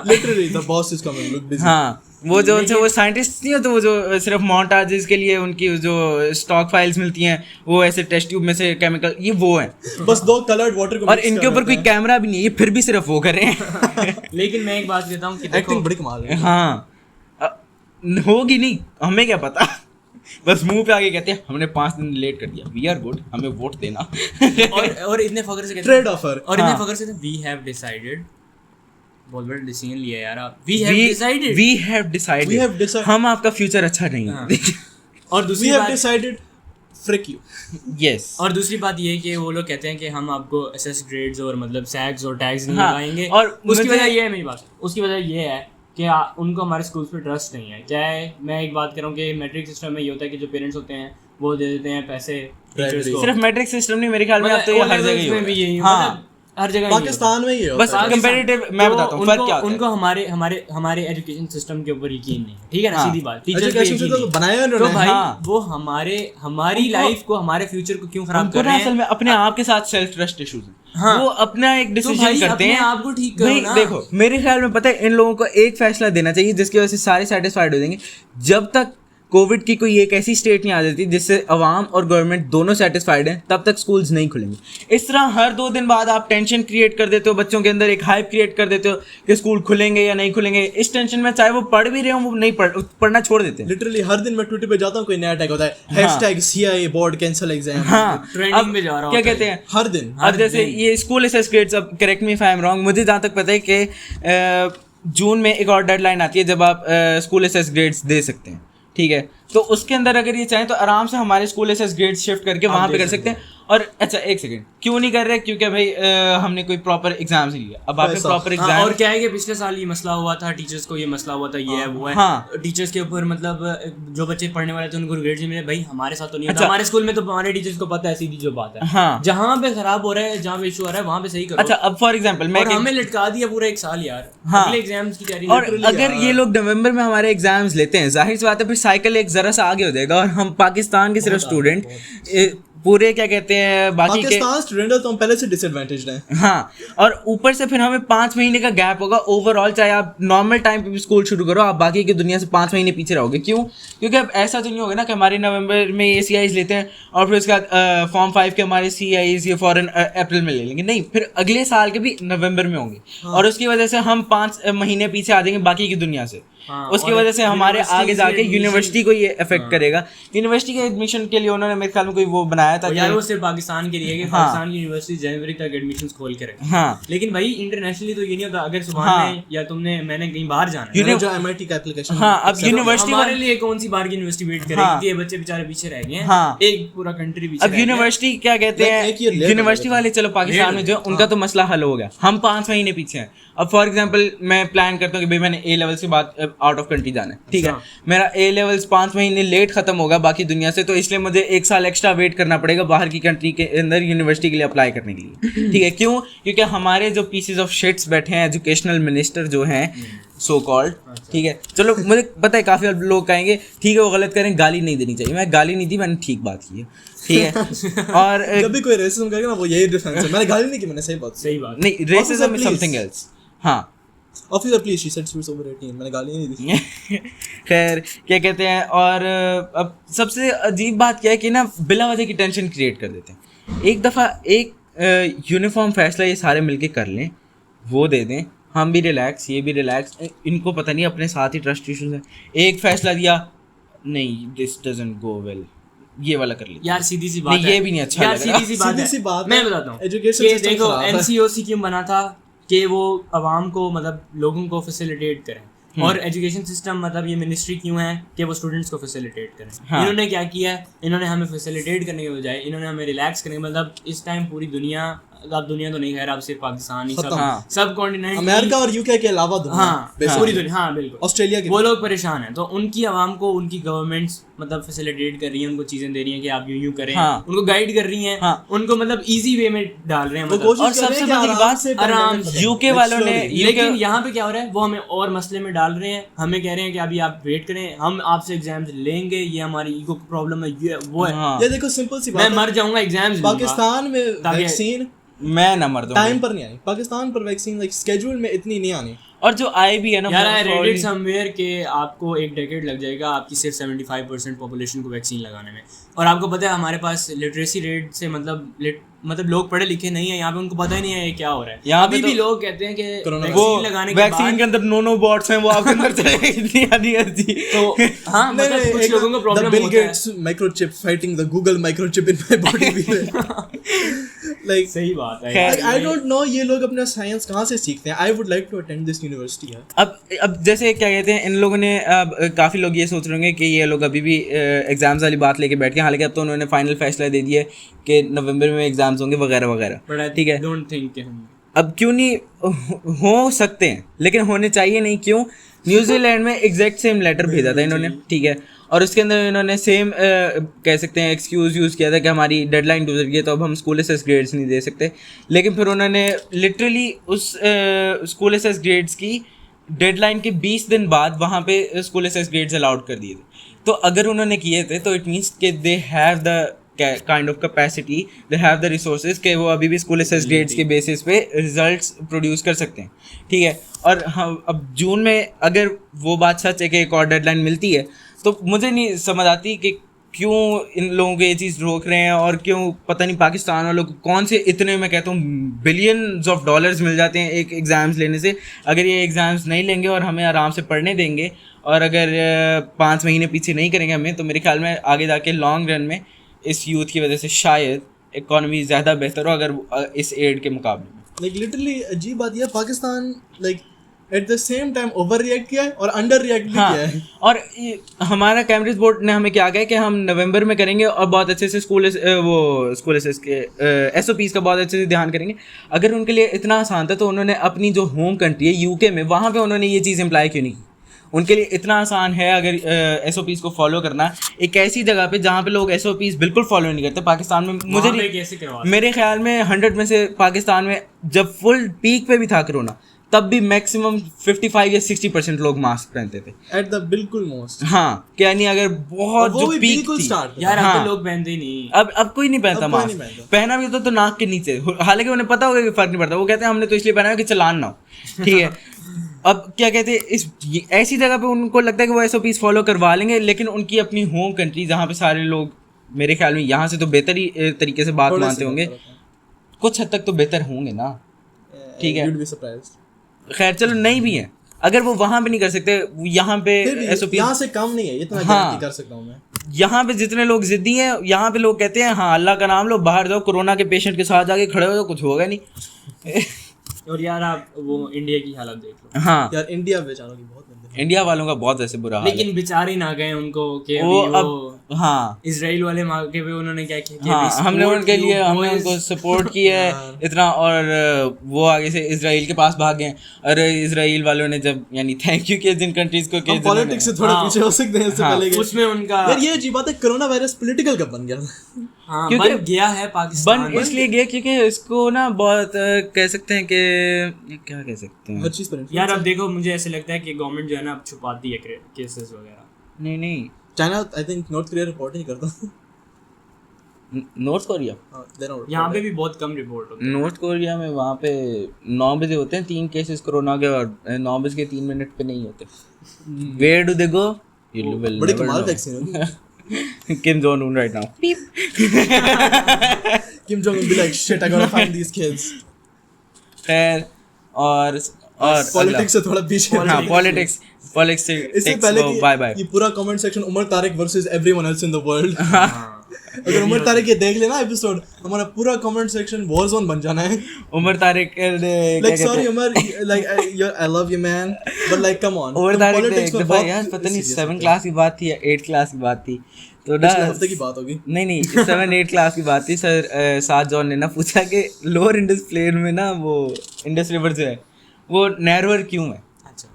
literally the boss is coming, look busy. हाँ वो जो उनसे वो साइंटिस्ट नहीं होते, वो जो सिर्फ मोन्टाजेस के लिए उनकी जो स्टॉक फाइल्स मिलती हैं वो ऐसे टेस्ट ट्यूब में से केमिकल, ये वो हैं. बस 2 कलर्ड वाटर को और इनके ऊपर कोई कैमरा भी नहीं है, ये फिर भी सिर्फ वो कर रहे हैं. लेकिन मैं एक बात कहता हूँ कि देखो एक्टिंग बड़ी कमाल है. हाँ होगी नहीं, हमें क्या पता. बस मुंह पे आके कहते हैं हमने 5 दिन लेट कर दिया, वी आर गुड, हमें वोट देना. और इतने फखर से कहते ट्रेड हैं, ऑफर. और इतने हाँ. फखर से वी हैव डिसाइडेड. बहुत बड़ा डिसीजन लिया यार आप. We have decided. We have decided. हम आपका फ्यूचर अच्छा नहीं हाँ. है. और वी दूसरी हैव बात, डिसाइडेड फ्रिक यू. यस. और दूसरी बात ये है कि वो लोग कहते हैं कि हम आपको एसएस ग्रेड्स और मतलब सैग्स और टैग्स नहीं हाँ, लगाएंगे. और उसकी मुझे- वजह ये है, मेरी बात, उसकी वजह ये है कि उनको हमारे स्कूल्स पे ट्रस्ट नहीं है. चाहे मैं एक बात करूँ कि मैट्रिक सिस्टम में ये होता है कि जो पेरेंट्स होते हैं वो दे देते हैं पैसे टीचर्स को. सिर्फ मैट्रिक सिस्टम नहीं, मेरे ख्याल में अब तो ये हर जगह ही में भी यही हो रहा है. हाँ, हर जगह पाकिस्तान में ये बस होता है. कंपैरेटिव मैं बताता हूँ फर्क क्या होता है. उनको हमारे एजुकेशन सिस्टम के ऊपर यकीन नहीं है. ठीक है ना, हाँ. सीधी बात. टीचर्स पे एजुकेशन यकीन से तो नहीं. बनाया तो उन्होंने. भाई हाँ. वो हमारी लाइफ को, हमारे फ्यूचर को क्यों खराब उनको कर ना रहे असल हैं. में अपने आप के साथ सेल्फ ट्रस्ट इश्यूज हैं. हाँ. वो अपना एक तो डिसीजन भाई करते अपने हैं. आप को ठीक करो भाई ना. देखो मेरे ख्याल में पता है इन लोगों को एक फैसला देना चाहिए जिसकी वजह से सारे सेटिस्फाइड हो जाएंगे. जब तक कोविड की कोई एक ऐसी स्टेट नहीं आ जाती जिससे अवाम और गवर्नमेंट दोनों सेटिस्फाइड हैं, तब तक स्कूल्स नहीं खुलेंगे. इस तरह हर 2 दिन बाद आप टेंशन क्रिएट कर देते हो बच्चों के अंदर, एक हाइप क्रिएट कर देते हो कि स्कूल खुलेंगे या नहीं खुलेंगे. इस टेंशन में चाहे वो पढ़ भी रहे हो वो नहीं पढ़ना छोड़ देते हैं. लिटरली हर दिन मैं ट्विटर पे जाता हूँ, कोई नया टैग होता है hashtag CIA board cancel exam. हाँ ट्रेंडिंग अब में जा रहा क्या होता है. कहते हैं हर दिन. अब जैसे ये स्कूल असेस ग्रेड्स, अब correct me if I am wrong, मुझे जहाँ तक पता है कि जून में एक और डेडलाइन आती है जब आप स्कूल असेस ग्रेड्स दे सकते हैं. ठीक है, तो उसके अंदर अगर ये चाहें तो आराम से हमारे स्कूल असेस ग्रेड्स शिफ्ट करके वहाँ पे कर सकते हैं. और अच्छा एक सेकंड, क्यों नहीं कर रहे? क्योंकि भाई हमने कोई प्रॉपर एग्जाम्स नहीं लिया। अब आपने प्रॉपर हाँ, एग्जाम और क्या है कि पिछले साल ये मसला हुआ था, टीचर्स को ये मसला हुआ था, ये है वो है, हाँ। टीचर्स के ऊपर मतलब जो बच्चे पढ़ने वाले थे उनको ग्रेड्स नहीं मिले। भाई हमारे साथ तो नहीं होता, हमारे स्कूल में तो हमारे टीचर्स को पता है सीधी जो बात है। हाँ। जहाँ पे खराब हो रहा है, जहाँ पे इशू आ रहा है वहाँ पे सही करो। अच्छा अब फॉर एग्जांपल मैं और हमें लटका दिया पूरा एक साल यार। हाँ। अगले एग्जाम्स की तैयारी और अगर ये लोग नवंबर में हमारे एग्जाम्स लेते हैं, जाहिर सी बात है फिर साइकिल एक जरा सा आगे हो जाएगा और हम पाकिस्तान के सिर्फ स्टूडेंट पूरे क्या कहते हैं बाकी के पाकिस्तान स्टूडेंट है तो हम पहले से डिसएडवांटेज्ड हैं। हाँ, और ऊपर से फिर हमें 5 महीने का गैप होगा ओवरऑल। चाहे आप नॉर्मल टाइम पे भी स्कूल शुरू करो, आप बाकी की दुनिया से 5 महीने पीछे रहोगे। क्यों? क्योंकि अब ऐसा तो नहीं होगा ना कि हमारे नवंबर में ये CIs लेते हैं और फिर उसके बाद फॉर्म 5 के हमारे CIs ये फॉरन अप्रैल में ले लेंगे। नहीं, फिर अगले साल के भी नवंबर में होंगे। और उसकी वजह से हम 5 महीने पीछे आ जाएंगे बाकी की दुनिया से। उसकी वजह से हमारे आगे जाके यूनिवर्सिटी को ये इफेक्ट करेगा। यूनिवर्सिटी के एडमिशन के लिए उन्होंने मेरे ख्याल में कोई वो बनाया था यार, वो सिर्फ पाकिस्तान के लिए कि पाकिस्तान की यूनिवर्सिटी जनवरी तक एडमिशंस खोल के रखे। हाँ, लेकिन भाई इंटरनेशनली तो ये नहीं होता। अगर सुबह में या मैंने कहीं बाहर जाना है, जो MIT का एप्लीकेशन, हाँ, अब यूनिवर्सिटी हमारे लिए कौन सी बाहर की यूनिवर्सिटी वेट करेगी? क्योंकि ये बच्चे बेचारे पीछे रह गए हैं। हाँ, एक पूरा कंट्री पीछे। अब यूनिवर्सिटी क्या कहते हैं, यूनिवर्सिटी वाले चलो पाकिस्तान में जो उनका तो मसला हल हो गया, हम 5 महीने पीछे हैं। अब फॉर एग्जांपल मैं प्लान करता हूँ कि भाई मैंने A लेवल्स के बाद आउट ऑफ कंट्री जाना है, ठीक है, मेरा A लेवल्स 5 महीने लेट खत्म होगा बाकी दुनिया से, तो इसलिए मुझे 1 साल एक्स्ट्रा वेट करना पड़ेगा बाहर की कंट्री के अंदर यूनिवर्सिटी के लिए अप्लाई करने के लिए। ठीक है, क्यों? क्योंकि हमारे जो पीसेस ऑफ शिट्स बैठे हैं, एजुकेशनल मिनिस्टर जो हैं सो कॉल्ड, ठीक है, चलो मुझे पता है काफ़ी लोग कहेंगे ठीक है वो गलत करें, गाली नहीं देनी चाहिए। मैं गाली नहीं दी, मैंने ठीक बात की है, ठीक है। और जब भी कोई रेसिज्म करेगा ना वो यही डिफरेंस है। मैंने गाली नहीं की, मैंने सही बात नहीं, रेसिज्म इज समथिंग एल्स। हाँ, officer please, she said she was over 18, मैंने गाली नहीं दी। खैर क्या कहते हैं, और अब सबसे अजीब बात क्या है कि ना बिला वजह की टेंशन क्रिएट कर देते हैं। एक दफ़ा एक यूनिफॉर्म फैसला ये सारे मिलके कर लें, वो दे दें, हम भी रिलैक्स, ये भी रिलैक्स, इनको पता नहीं अपने साथ ही ट्रस्ट इश्यूज हैं। एक फैसला दिया, नहीं दिस डजंट गो वेल, ये वाला कर लिया यार, सीधी सी बात है, ये भी नहीं अच्छा यार, लग रहा। सीधी सी बात है। मैं बताता हूँ, एजुकेशन ये सिस्टम देखो खराब है। NCOC क्यों बना था कि वो आवाम को मतलब लोगों को फैसिलिटेट करें, और एजुकेशन सिस्टम मतलब ये मिनिस्ट्री क्यों है कि वो स्टूडेंट्स को फैसिलिटेट करें। हाँ। इन्होंने क्या किया है, इन्होंने हमें फैसिलिटेट करने के बजाय इन्होंने हमें रिलैक्स करने, मतलब इस टाइम पूरी दुनिया, अब दुनिया तो नहीं खैर, अब सिर्फ पाकिस्तान ही, सब कॉन्टिनेंट, अमेरिका और UK के अलावा दुनिया, हाँ, पूरी दुनिया, हाँ बिल्कुल, ऑस्ट्रेलिया के वो लोग परेशान हैं। तो उनकी आवाम को उनकी गवर्नमेंट्स मतलब फैसिलिटेट कर रही हैं, उनको चीजें दे रही हैं कि आप यूं करें, हाँ, उनको गाइड कर रही हैं, हाँ, उनको मतलब इजी वे में डाल रहे हैं, मतलब। और सबसे बड़ी बात से आराम से UK वालों ने, लेकिन यहाँ पे क्या हो रहा है, वो हमें और मसले में डाल रहे हैं, हमें कह रहे हैं कि अभी आप वेट करें, हम आपसे एग्जाम्स लेंगे, ये हमारी ईगो की प्रॉब्लम है, ये वो है। ये देखो सिंपल सी बात मैं है, मर जाऊंगा एग्जाम्स, पाकिस्तान में वैक्सीन मैं न मर दूंगा, टाइम पर नहीं आई। पाकिस्तान पर वैक्सीन लाइक शेड्यूल में इतनी नहीं आनी। और जो आए भी है ना यार, आई रेड इट समवेयर के आपको 1 डेकेड लग जाएगा आपकी सिर्फ 75% पॉपुलेशन को वैक्सीन लगाने में। और आपको पता है हमारे पास लिटरेसी रेट से मतलब लोग पढ़े लिखे नहीं है यहाँ पे, उनको पता ही नहीं है ये क्या हो रहा है। यहाँ अभी पे भी तो लोग कहते हैं कि वो वैक्सीन लगाने के वैक्सीन बाद के अंदर नो बॉट्स हैं, वो आपके अंदर चले इतनी आधी तो हाँ, मतलब कुछ लोगों को प्रॉब्लम बिल होता है। Gates microchip fighting the Google microchip in my body भी लाइक सही बात है। आई डोंट नो ये लोग अपना साइंस कहाँ से सीखते हैं। I would like to attend this university है। अब जैसे क्या कहते हैं, इन लोगों ने काफ़ी लोग ये सोच रहे होंगे कि ये लोग अभी भी एग्जाम्स वाली बात लेके बैठ गए, हालांकि अब तो उन्होंने फाइनल फैसला दे दिया है कि नवंबर में एग्जाम्स होंगे वगैरह वगैरह, ठीक है। डोंट थिंक अब क्यों नहीं हो सकते हैं, लेकिन होने चाहिए नहीं, क्यों? न्यूजीलैंड में एग्जैक्ट सेम लेटर भेजा था इन्होंने, ठीक है, और उसके अंदर इन्होंने सेम कह सकते हैं एक्सक्यूज़ यूज़ किया था कि हमारी डेडलाइन गुजर गई है तो अब हम स्कूल एसेस ग्रेड्स नहीं दे सकते। लेकिन फिर उन्होंने लिटरली उस स्कूल एसेस ग्रेड्स की डेडलाइन के 20 दिन बाद वहाँ पे स्कूल एसेस ग्रेड्स अलाउड कर दिए थे। तो अगर उन्होंने किए थे तो इट मीन्स कि they have the kind of capacity, they have the resources कि वो अभी भी स्कूल एसेस ग्रेड्स के बेसिस पे रिजल्ट्स प्रोड्यूस कर सकते हैं, ठीक है। और हम अब जून में अगर वो बात सच है कि एक और डेडलाइन मिलती है तो मुझे नहीं समझ आती कि क्यों इन लोगों को ये चीज़ रोक रहे हैं, और क्यों पता नहीं पाकिस्तान वालों को कौन से इतने, मैं कहता हूँ बिलियंस ऑफ डॉलर्स मिल जाते हैं एक एग्ज़ाम्स लेने से। अगर ये एग्ज़ाम्स नहीं लेंगे और हमें आराम से पढ़ने देंगे और अगर 5 महीने पीछे नहीं करेंगे हमें, तो मेरे ख्याल में आगे जाके लॉन्ग रन में इस यूथ की वजह से शायद इकॉनमी ज़्यादा बेहतर हो अगर इस एड के मुकाबले में। लाइक लिटरली अजीब बात यह Pakistan like at the same time over react किया है और अंडर रिएक्ट भी हाँ, किया है। और हमारा कैम्ब्रिज बोर्ड ने हमें क्या कहा है कि हम नवंबर में करेंगे और बहुत अच्छे से स्कूल के SOPs का बहुत अच्छे से ध्यान करेंगे। अगर उनके लिए इतना आसान था तो उन्होंने अपनी जो होम कंट्री है UK में, वहाँ पे उन्होंने ये चीज़ इम्प्लाई क्यों नहीं की? उनके लिए इतना आसान है अगर SOPs को फॉलो करना, एक ऐसी जगह पे जहाँ पे लोग SOPs बिल्कुल फॉलो नहीं करते। पाकिस्तान में मुझे वहाँ पे कैसे करवाते? मेरे ख्याल में 100 में से पाकिस्तान में जब फुल पीक पे भी था कोरोना, तब भी मैक्सिमम 55 या 60% लोग मास्क पहनते थे। एट द बिल्कुल मोस्ट। हाँ, क्या नहीं, अगर बहुत वो जो भी पीक बिल्कुल थी, स्टार्ट यार अब हाँ। तो लोग पहनते ही नहीं। अब कोई नहीं पहनता अब कोई मास्क। नहीं पहनता। पहना भी तो नाक के नीचे, हालांकि उन्हें पता होगा कि फर्क नहीं पड़ता। वो कहते हैं हमने तो इसलिए पहना है कि चालान ना हो, ठीक है। अब क्या कहते हैं, ऐसी जगह पे उनको लगता है कि वो SOPs फॉलो करवा लेंगे, लेकिन उनकी अपनी होम कंट्री जहाँ पे सारे लोग मेरे ख्याल में यहाँ से तो बेहतर ही तरीके से बात मानते होंगे, कुछ हद तक तो बेहतर होंगे ना, ठीक है। You'd be surprised. खैर चलो, नहीं भी है, अगर वो वहाँ पे नहीं कर सकते, यहाँ पे फिर भी SOPs यहाँ से कम नहीं है, इतना हाँ। गारंटी कर सकता हूँ मैं। यहाँ पे जितने लोग जिद्दी हैं, यहाँ पे लोग कहते हैं हाँ अल्लाह का नाम लो, बाहर जाओ, कोरोना के पेशेंट के साथ जाके खड़े हो तो कुछ होगा नहीं। और यार आप वो इंडिया की हालत देख लो। हाँ, यार इंडिया बेचारों की बहुत गंदी हालत। इंडिया वालों का बहुत ऐसे बुरा हाल है। लेकिन बेचारे ना गए उनको कि वो अभी वो अब हाँ इजराइल वाले मांगे हुए उन्होंने क्या किया कि हाँ, अभी हमने support उनके you लिए हमने boys। उनको सपोर्ट किया है इतना, और वो आगे से इजराइल के पास भाग गए। और इजराइल वालों ने जब यानी थैंक यू किया जिन कंट्रीज को, हम पॉलिटिक्स से थोड़ा पीछे हो सकते हैं इससे हाँ, पहले के। उसमें उनका यार ये अजीब बात है, कोरोना वायरस पॉलिटिकल कब बन गया? हाँ क्योंकि बन गया है पाकिस्तान बन में। इसलिए गया क्योंकि इसको ना बहुत कह सकते हैं कि क्या कह सकते हैं, हर चीज पर यार अब देखो, मुझे ऐसे लगता है कि गवर्नमेंट जो है ना अब छुपाती है केसेस वगैरह। नहीं China I think north Korea report नहीं करता। नॉर्थ कोरिया, हाँ, they don't report यहाँ पे it. भी बहुत कम रिपोर्ट होती नॉर्थ कोरिया में वहाँ पे 9 बजे होते हैं 3 केसेस कोरोना के, और 9 बज के 3 मिनट पे नहीं होते। Where do they go, you will बड़ी कमाल वैक्सीन होगी। Kim Jong Un right now. Kim Jong Un be like shit, I gotta find these kids. खैर और पॉलिटिक्स से थोड़ा पीछे। हाँ, पॉलिटिक्स से इससे पहले कि बाय बाय। ये पूरा comment section Umar Tariq versus everyone else in the world. अगर उमर तारिक ये देख लेना एपिसोड, हमारा पूरा कमेंट सेक्शन वॉर जोन बन जाना है। Umar Tariq Like sorry Umar, like I love you man, but like come on. Umar Tariq Politics एक में दफा बहुत यार पता नहीं serious 7 होते हैं। क्लास की बात थी या 8 क्लास की बात थी, तो ना पिछले हफ्ते की बात होगी। नहीं 7-8 क्लास की बात थी। सर साथ जॉन ने ना पूछा कि लोअर इंडस प्लेन में ना वो इंडस रिवर जो है वो नैरोअर क्यों है,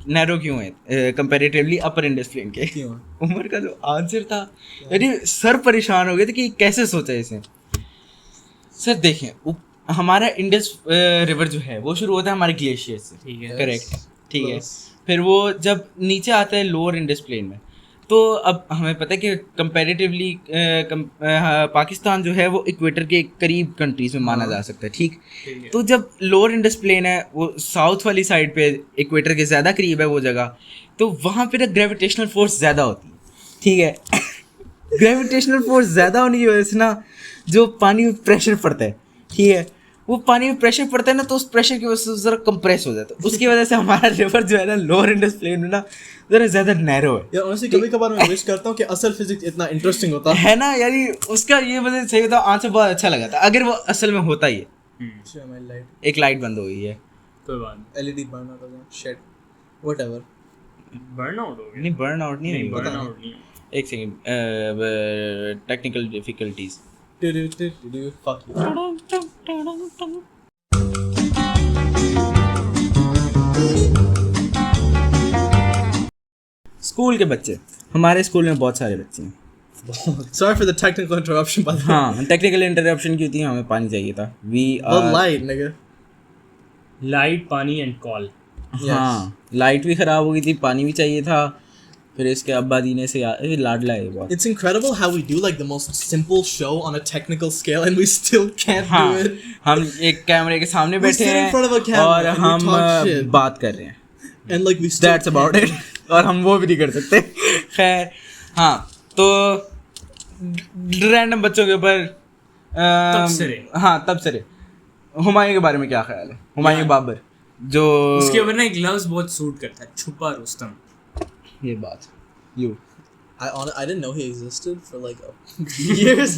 नैरो क्यों है कंपैरेटिवली अपर इंडस प्लेन के। क्यों? उमर का जो आंसर था, यानी सर परेशान हो गए थे कि कैसे सोचा इसे। सर देखें, हमारा इंडस रिवर जो है वो शुरू होता है हमारे ग्लेशियर से, ठीक है। करेक्ट, ठीक है। Close. फिर वो जब नीचे आता है लोअर इंडस प्लेन में, तो अब हमें पता है कि कंपैरेटिवली पाकिस्तान जो है वो इक्वेटर के करीब कंट्रीज में माना जा सकता है, ठीक। तो जब लोअर इंडस प्लेन है वो साउथ वाली साइड पे इक्वेटर के ज़्यादा करीब है वो जगह, तो वहाँ पे ना ग्रेविटेशनल फोर्स ज़्यादा होती है, ठीक है। ग्रेविटेशनल फोर्स ज़्यादा होने की वजह से ना जो पानी में प्रेशर पड़ता है, ठीक है, वो पानी में प्रेशर पड़ता है ना, तो उस प्रेशर की वजह से ज़रा कंप्रेस हो जाता है। उसकी वजह से हमारा रिवर जो है ना लोअर इंडस प्लेन में ना ज़रा ज़्यादा नैरो है। यार honestly कभी कभार मैं विश करता हूँ कि असल फिजिक्स इतना इंटरेस्टिंग होता। है ना, यानी उसका ये मुझे सही बताओ आंसर बहुत अच्छा लगा था अगर वो असल में होता ही है। Share my light. एक लाइट बंद हो गई है, कोई बात नहीं, LED burn out हो गया, shit, whatever. बर्न आउट हो गया। नहीं बर्न आउट नहीं हुई, बर्न आउट नहीं। एक second, technical difficulties. Fuck you. School के बच्चे, हमारे स्कूल में बहुत सारे बच्चे हैं। Sorry for the technical interruption, but हाँ, टेक्निकल इंटरप्शन की थी, हमें पानी चाहिए था। We the light, nigga. Light, पानी एंड कॉल। हाँ, लाइट भी खराब हो गई थी, पानी भी चाहिए था। फिर इसके अब्बा दीने से लाडला है बहुत। It's incredible how we do like the most simple show on a technical scale and we still can't हाँ, do it. हम एक कैमरे के सामने बैठे sit in front of a हैं camera और and we हम talk shit. बात कर रहे हैं। And like we still That's about it. और हम वो भी नहीं कर सकते। खैर हाँ, तो रैंडम बच्चों के ऊपर तबसरे। हाँ तबसरे। हुमायूं के बारे में क्या ख्याल है? हुमायूं बाबर जो उसके ऊपर ना एक ग्लव्स बहुत सूट करता है, छुपा रुस्तम। ये बात you I didn't know he existed for like years.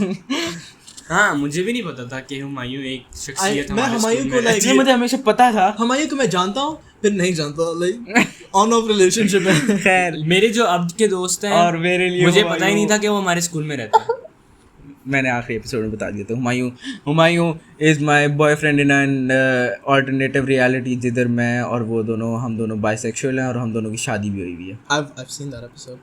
हाँ मुझे भी नहीं पता था कि हुमायूं एक शख्सियत मैं हमारे हुमायूं स्कूल को में like- एक्चुअली मुझे हमेशा पता था। हुमायूं को मैं जानता हूँ फिर नहीं जानता, लाइक ऑन ऑफ रिलेशनशिप है। खैर, मेरे जो अब के दोस्त हैं और मेरे लिए मुझे हुमायूं- पता ही नहीं था कि वो हमारे स्कूल में रहते हैं। मैंने आखिरी एपिसोड में बता दिया था, Humayun is my boyfriend in an alternative reality, जिधर मैं और वो दोनों, हम दोनों बाइसेक्सुअल हैं और हम दोनों की शादी भी हुई है। I've seen that episode.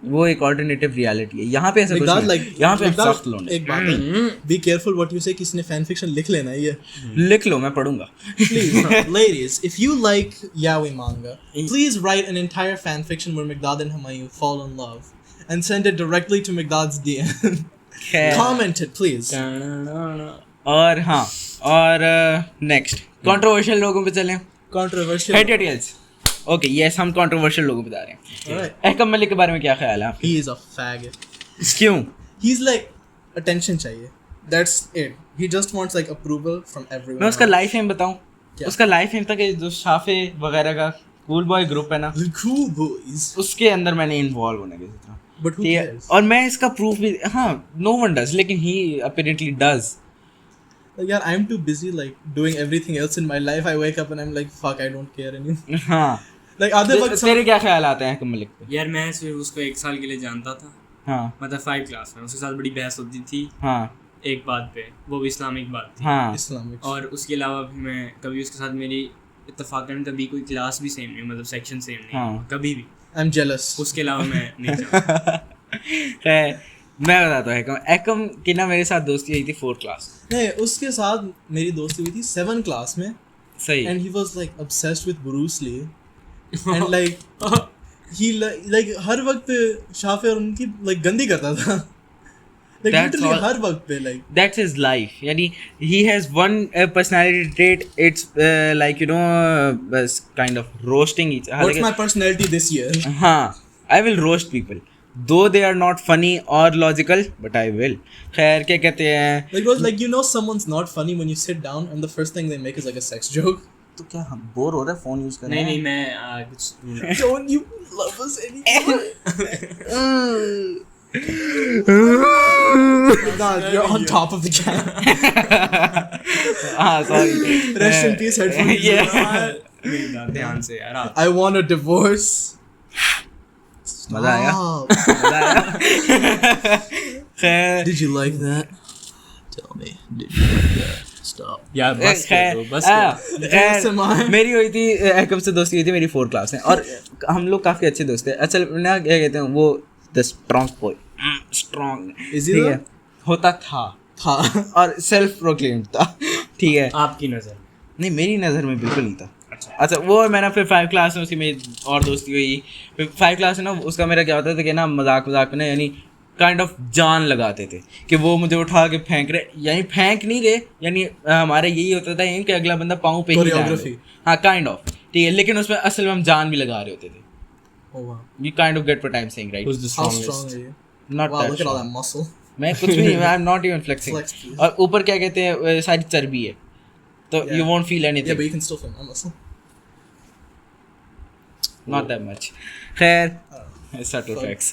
वो एक ऑल्टरनेटिव रियलिटी है। यहाँ पे ऐसा कुछ Miqdad, नहीं, like, यहाँ पे Miqdad, सख्त लोग एक बात है, be careful what you say, किसी ने fan fiction लिख लेना है ये। लिख लो, मैं पढ़ूंगा। Please, ladies, if you like yaoi manga, please write an entire fan fiction where Miqdad and Humayun fall in love and send it directly to Miqdad's DM. खैर, Comment it, please. और हाँ, और नेक्स्ट कंट्रोवर्शियल लोगों पे चलें। Controversial. हेटेरियल्स, okay yes, हम controversial लोगों पे जा रहे हैं। Alright. अहकम मलिक के बारे में क्या ख्याल है आपका? He is a faggot. क्यों? He's like attention चाहिए. That's it. He just wants like approval from everyone. मैं उसका else. लाइफ एम बताऊं? क्या? उसका लाइफ एम था कि जो शाफे वगैरह का कूल बॉय ग्रुप है ना, The cool boys. उसके अंदर मैंने इन्वॉल्व होने की सोचा। But who ठीक है, cares? और मैं इसका प्रूफ भी, हाँ, नो वन डज, लेकिन he apparently does. Like, yeah, I'm too busy like doing everything else in my life. I wake up and I'm like, fuck, I don't care anymore. हाँ, Like आधे वक्त तेरे क्या ख्याल आते हैं अहकम मलिक पे? यार मैं सिर्फ उसको 1 साल के लिए जानता था, हाँ मतलब 5 क्लास में उसके साथ बड़ी बहस होती थी हाँ एक बात पे, वो भी इस्लामिक बात थी। हाँ Islamic. और उसके अलावा भी मैं कभी उसके साथ मेरी इत्तेफाकन कभी कोई क्लास भी सेम नहीं, मतलब सेक्शन सेम नहीं, हाँ। कभी भी। I'm jealous. उसके अलावा मैं नहीं जानता। खैर, मैं बताता हूँ अहकम की ना मेरे साथ दोस्ती हुई थी 4th क्लास। नहीं, उसके साथ मेरी दोस्ती हुई थी 7th क्लास में सही। and he was like obsessed with Bruce Lee and like he like हर वक्त शाफे और उनकी like गंदी करता था like That's literally all- हर वक्त पे like That's his life. यानी he has one personality trait. It's like you know kind of roasting each. what's my personality this year? हाँ, I will roast people. Though they are not funny or logical, but I will. खैर क्या कहते हैं? Like bro, like you know someone's not funny when you sit down and the first thing they make is like a sex joke. तो क्या हम bore हो रहे हैं फोन यूज कर नहीं नहीं मैं कुछ ढूंढ रहा Don't you love us anymore? God, you're on top of the camera. हाँ sorry. Rest in peace, headphones. Yeah. था। ध्यान से यार आप। I want a divorce. मजा आया? Stop. मजा आया? खैर Did you like that? Tell me. Did you like that? Stop. यार बस कर दो, बस कर दो। खैर ASMR. मेरी हुई थी अहकम से दोस्ती हुई थी मेरी 4th क्लास में, और हम लोग काफ़ी अच्छे दोस्त थे। अच्छा ना क्या कहते हैं वो, the strong boy, strong, Is he ठीक though? है, होता था था. और सेल्फ प्रोक्लेम्ड था, ठीक है। आपकी नज़र। नहीं, मेरी नज़र में बिल्कुल नहीं था। अच्छा वो मैंने फिर 5 क्लास में उसकी मेरी और दोस्ती हुई। फिर 5 क्लास में ना उसका मेरा क्या होता था कि ना मजाक में ना, यानी काइंड ऑफ जान लगाते थे कि वो मुझे उठा के फेंक रहे, यानी फेंक नहीं रहे, यानी हमारे यही होता था कि अगला बंदा पाँव पे ही जाए। Choreography. हाँ काइंड ऑफ, ठीक है, लेकिन उसमें असल में हम जान भी लगा रहे होते थे। Oh wow. You kind of get what I am saying, right? Who's the How strongest? strong are you? Not Wow, look at all that muscle. मैं कुछ भी नहीं, I am not even flexing. Flex, please. और ऊपर क्या कहते हैं, सारी चर्बी है, तो you won't feel Yeah, anything, but you can still feel my muscle. Not that much. खैर subtle facts.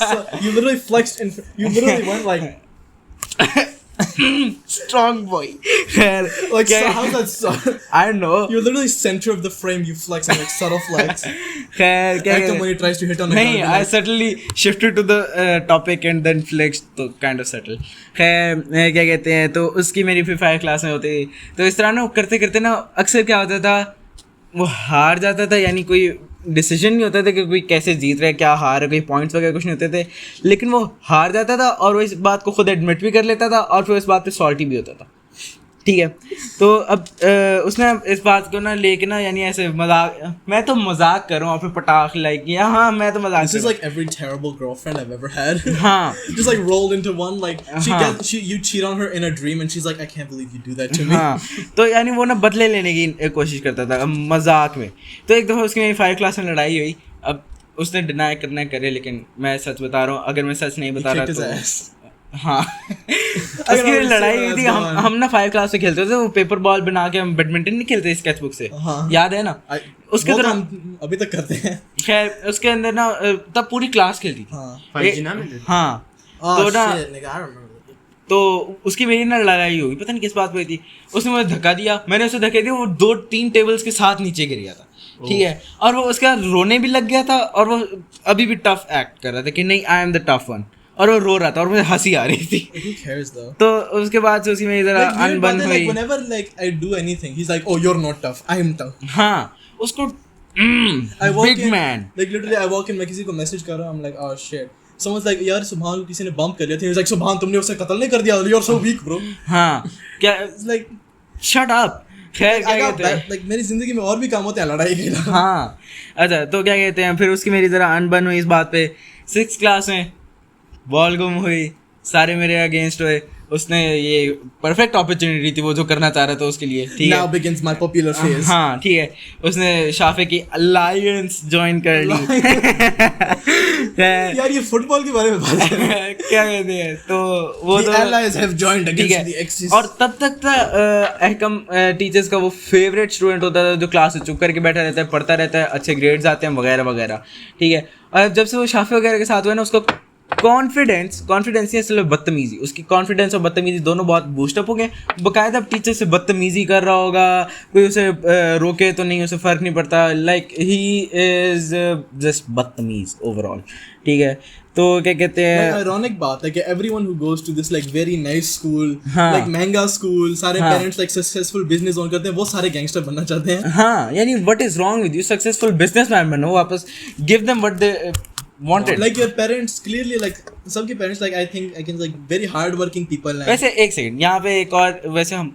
So you literally flexed in. You literally went like Strong boy. खैर like क्या- so how's that? So, I don't know. you're literally center of the frame. You flex and like subtle flex. खैर क्या Like when he tries to hit on a नहीं, girl, I subtly shifted to the topic and then flexed, तो kind of subtle. खैर क्या कहते हैं, तो उसकी मेरी फिर 5 क्लास में होती, तो इस तरह ना करते करते ना अक्सर क्या होता था, वो हार जाता था, यानी कोई डिसीजन नहीं होता था कि कोई कैसे जीत रहा है, क्या हार है, कोई पॉइंट्स वगैरह कुछ नहीं होते थे, लेकिन वो हार जाता था और वो इस बात को खुद एडमिट भी कर लेता था और फिर इस बात पे सॉल्टी भी होता था, ठीक है। तो अब उसने इस बात को ना लेके ना, यानी ऐसे मजाक, मैं तो मजाक कर रहा हूँ, फिर पटाख लाइक किया, हाँ मैं तो मजाक this कर is रहा like every terrible girlfriend I've ever had. हूँ। हाँ Just like rolled into one. Like Uh-huh. you cheat on her in a dream, and she's like, I can't believe you do that to me. हाँ, तो यानी वो ना बदले लेने की कोशिश करता था मजाक में। तो एक दफ़ा उसकी मेरी 5 क्लास में लड़ाई हुई, अब उसने डिनाई करना करे, लेकिन मैं सच बता रहा हूँ, अगर मैं सच नहीं बता Kicked his रहा ass. तो हाँ उसकी मेरी लड़ाई हुई थी। हम ना 5 क्लास में खेलते थे, वो पेपर बॉल बना के हम बैडमिंटन नहीं खेलते स्केचबुक से, हाँ। याद है ना? उसके वो तो दौरान हम अभी तक करते हैं. खैर उसके अंदर ना तब पूरी क्लास खेलती थी। हाँ. 5G ना मिलते थे? हाँ Oh तो ना shit, nigga, I remember. तो उसकी मेरी ना लड़ाई हुई, पता नहीं किस बात पे हुई थी। उसने मुझे धक्का दिया, मैंने उसे धक्का दिया, वो 2-3 टेबल्स के साथ नीचे गिर गया था, ठीक है। और वो उसका रोने भी लग गया था और वो अभी भी टफ एक्ट कर रहा था कि नहीं I am the tough one, और वो रो रहा था और मुझे हंसी आ रही थी। Who cares though? तो उसके बाद से उसकी मेरी जरा Like, weird अनबन बात है, हुई। like whenever like I do anything, he's like, oh you're not tough, I am tough. हाँ, उसको I walk big in, man. like literally I walk in, मैं किसी को मैसेज कर रहा हूँ, I'm like oh shit. Someone's like यार सुभान को किसी ने बम्प कर लिया था, he's like सुभान तुमने उसे कत्ल नहीं कर दिया, you're so weak bro. हाँ क्या, It's like शट अप। खैर क्या I got कहते हैं, that, like मेरी जिंदगी में और भी काम होते हैं लड़ाई के ना. हाँ अच्छा, तो क्या कहते हैं, फिर उसकी मेरी ज़रा अनबन हुई इस बात पे। 6th क्लास में बॉल गुम हुई, सारे मेरे अगेंस्ट हुए। उसने ये परफेक्ट अपॉर्चुनिटी थी वो जो करना चाह रहा था उसके लिए, ठीक Now है। begins my popular phase. हाँ ठीक है, उसने शाफे की अलायंस ज्वाइन कर ली। यार ये फुटबॉल के बारे में बात कर रहे हैं. क्या कहते हैं, तो वो The तो allies have joined ठीक against the है। Axis. और तब तक था अहकम टीचर्स का वो फेवरेट स्टूडेंट होता था जो क्लास में चुप करके बैठा रहता है, पढ़ता रहता है, अच्छे ग्रेड्स आते हैं वगैरह वगैरह, ठीक है। और जब से वो शाफे वगैरह के साथ हुआ ना, उसको कॉन्फिडेंस नहीं, असल में बदतमीजी, उसकी कॉन्फिडेंस और बदतमीजी दोनों बहुत बूस्टअप हो गए। बाकायदा अब टीचर से बदतमीजी कर रहा होगा, कोई उसे रोके तो नहीं, उसे फ़र्क नहीं पड़ता, लाइक ही इज़ जस्ट बदतमीज ओवरऑल, ठीक है। तो क्या कहते हैं, Like, ironic बात है कि everyone who goes to this like very nice school, हाँ. like महंगा school, सारे हाँ. parents like successful business own करते हैं, वो सारे gangster बनना चाहते हैं. हाँ यानी what is wrong with you, successful businessman बनो, वापस give them what they wanted. Like your parents clearly like सबके parents like I think I can like very hard working people हैं. वैसे एक सेकंड, यहाँ पे एक और वैसे हम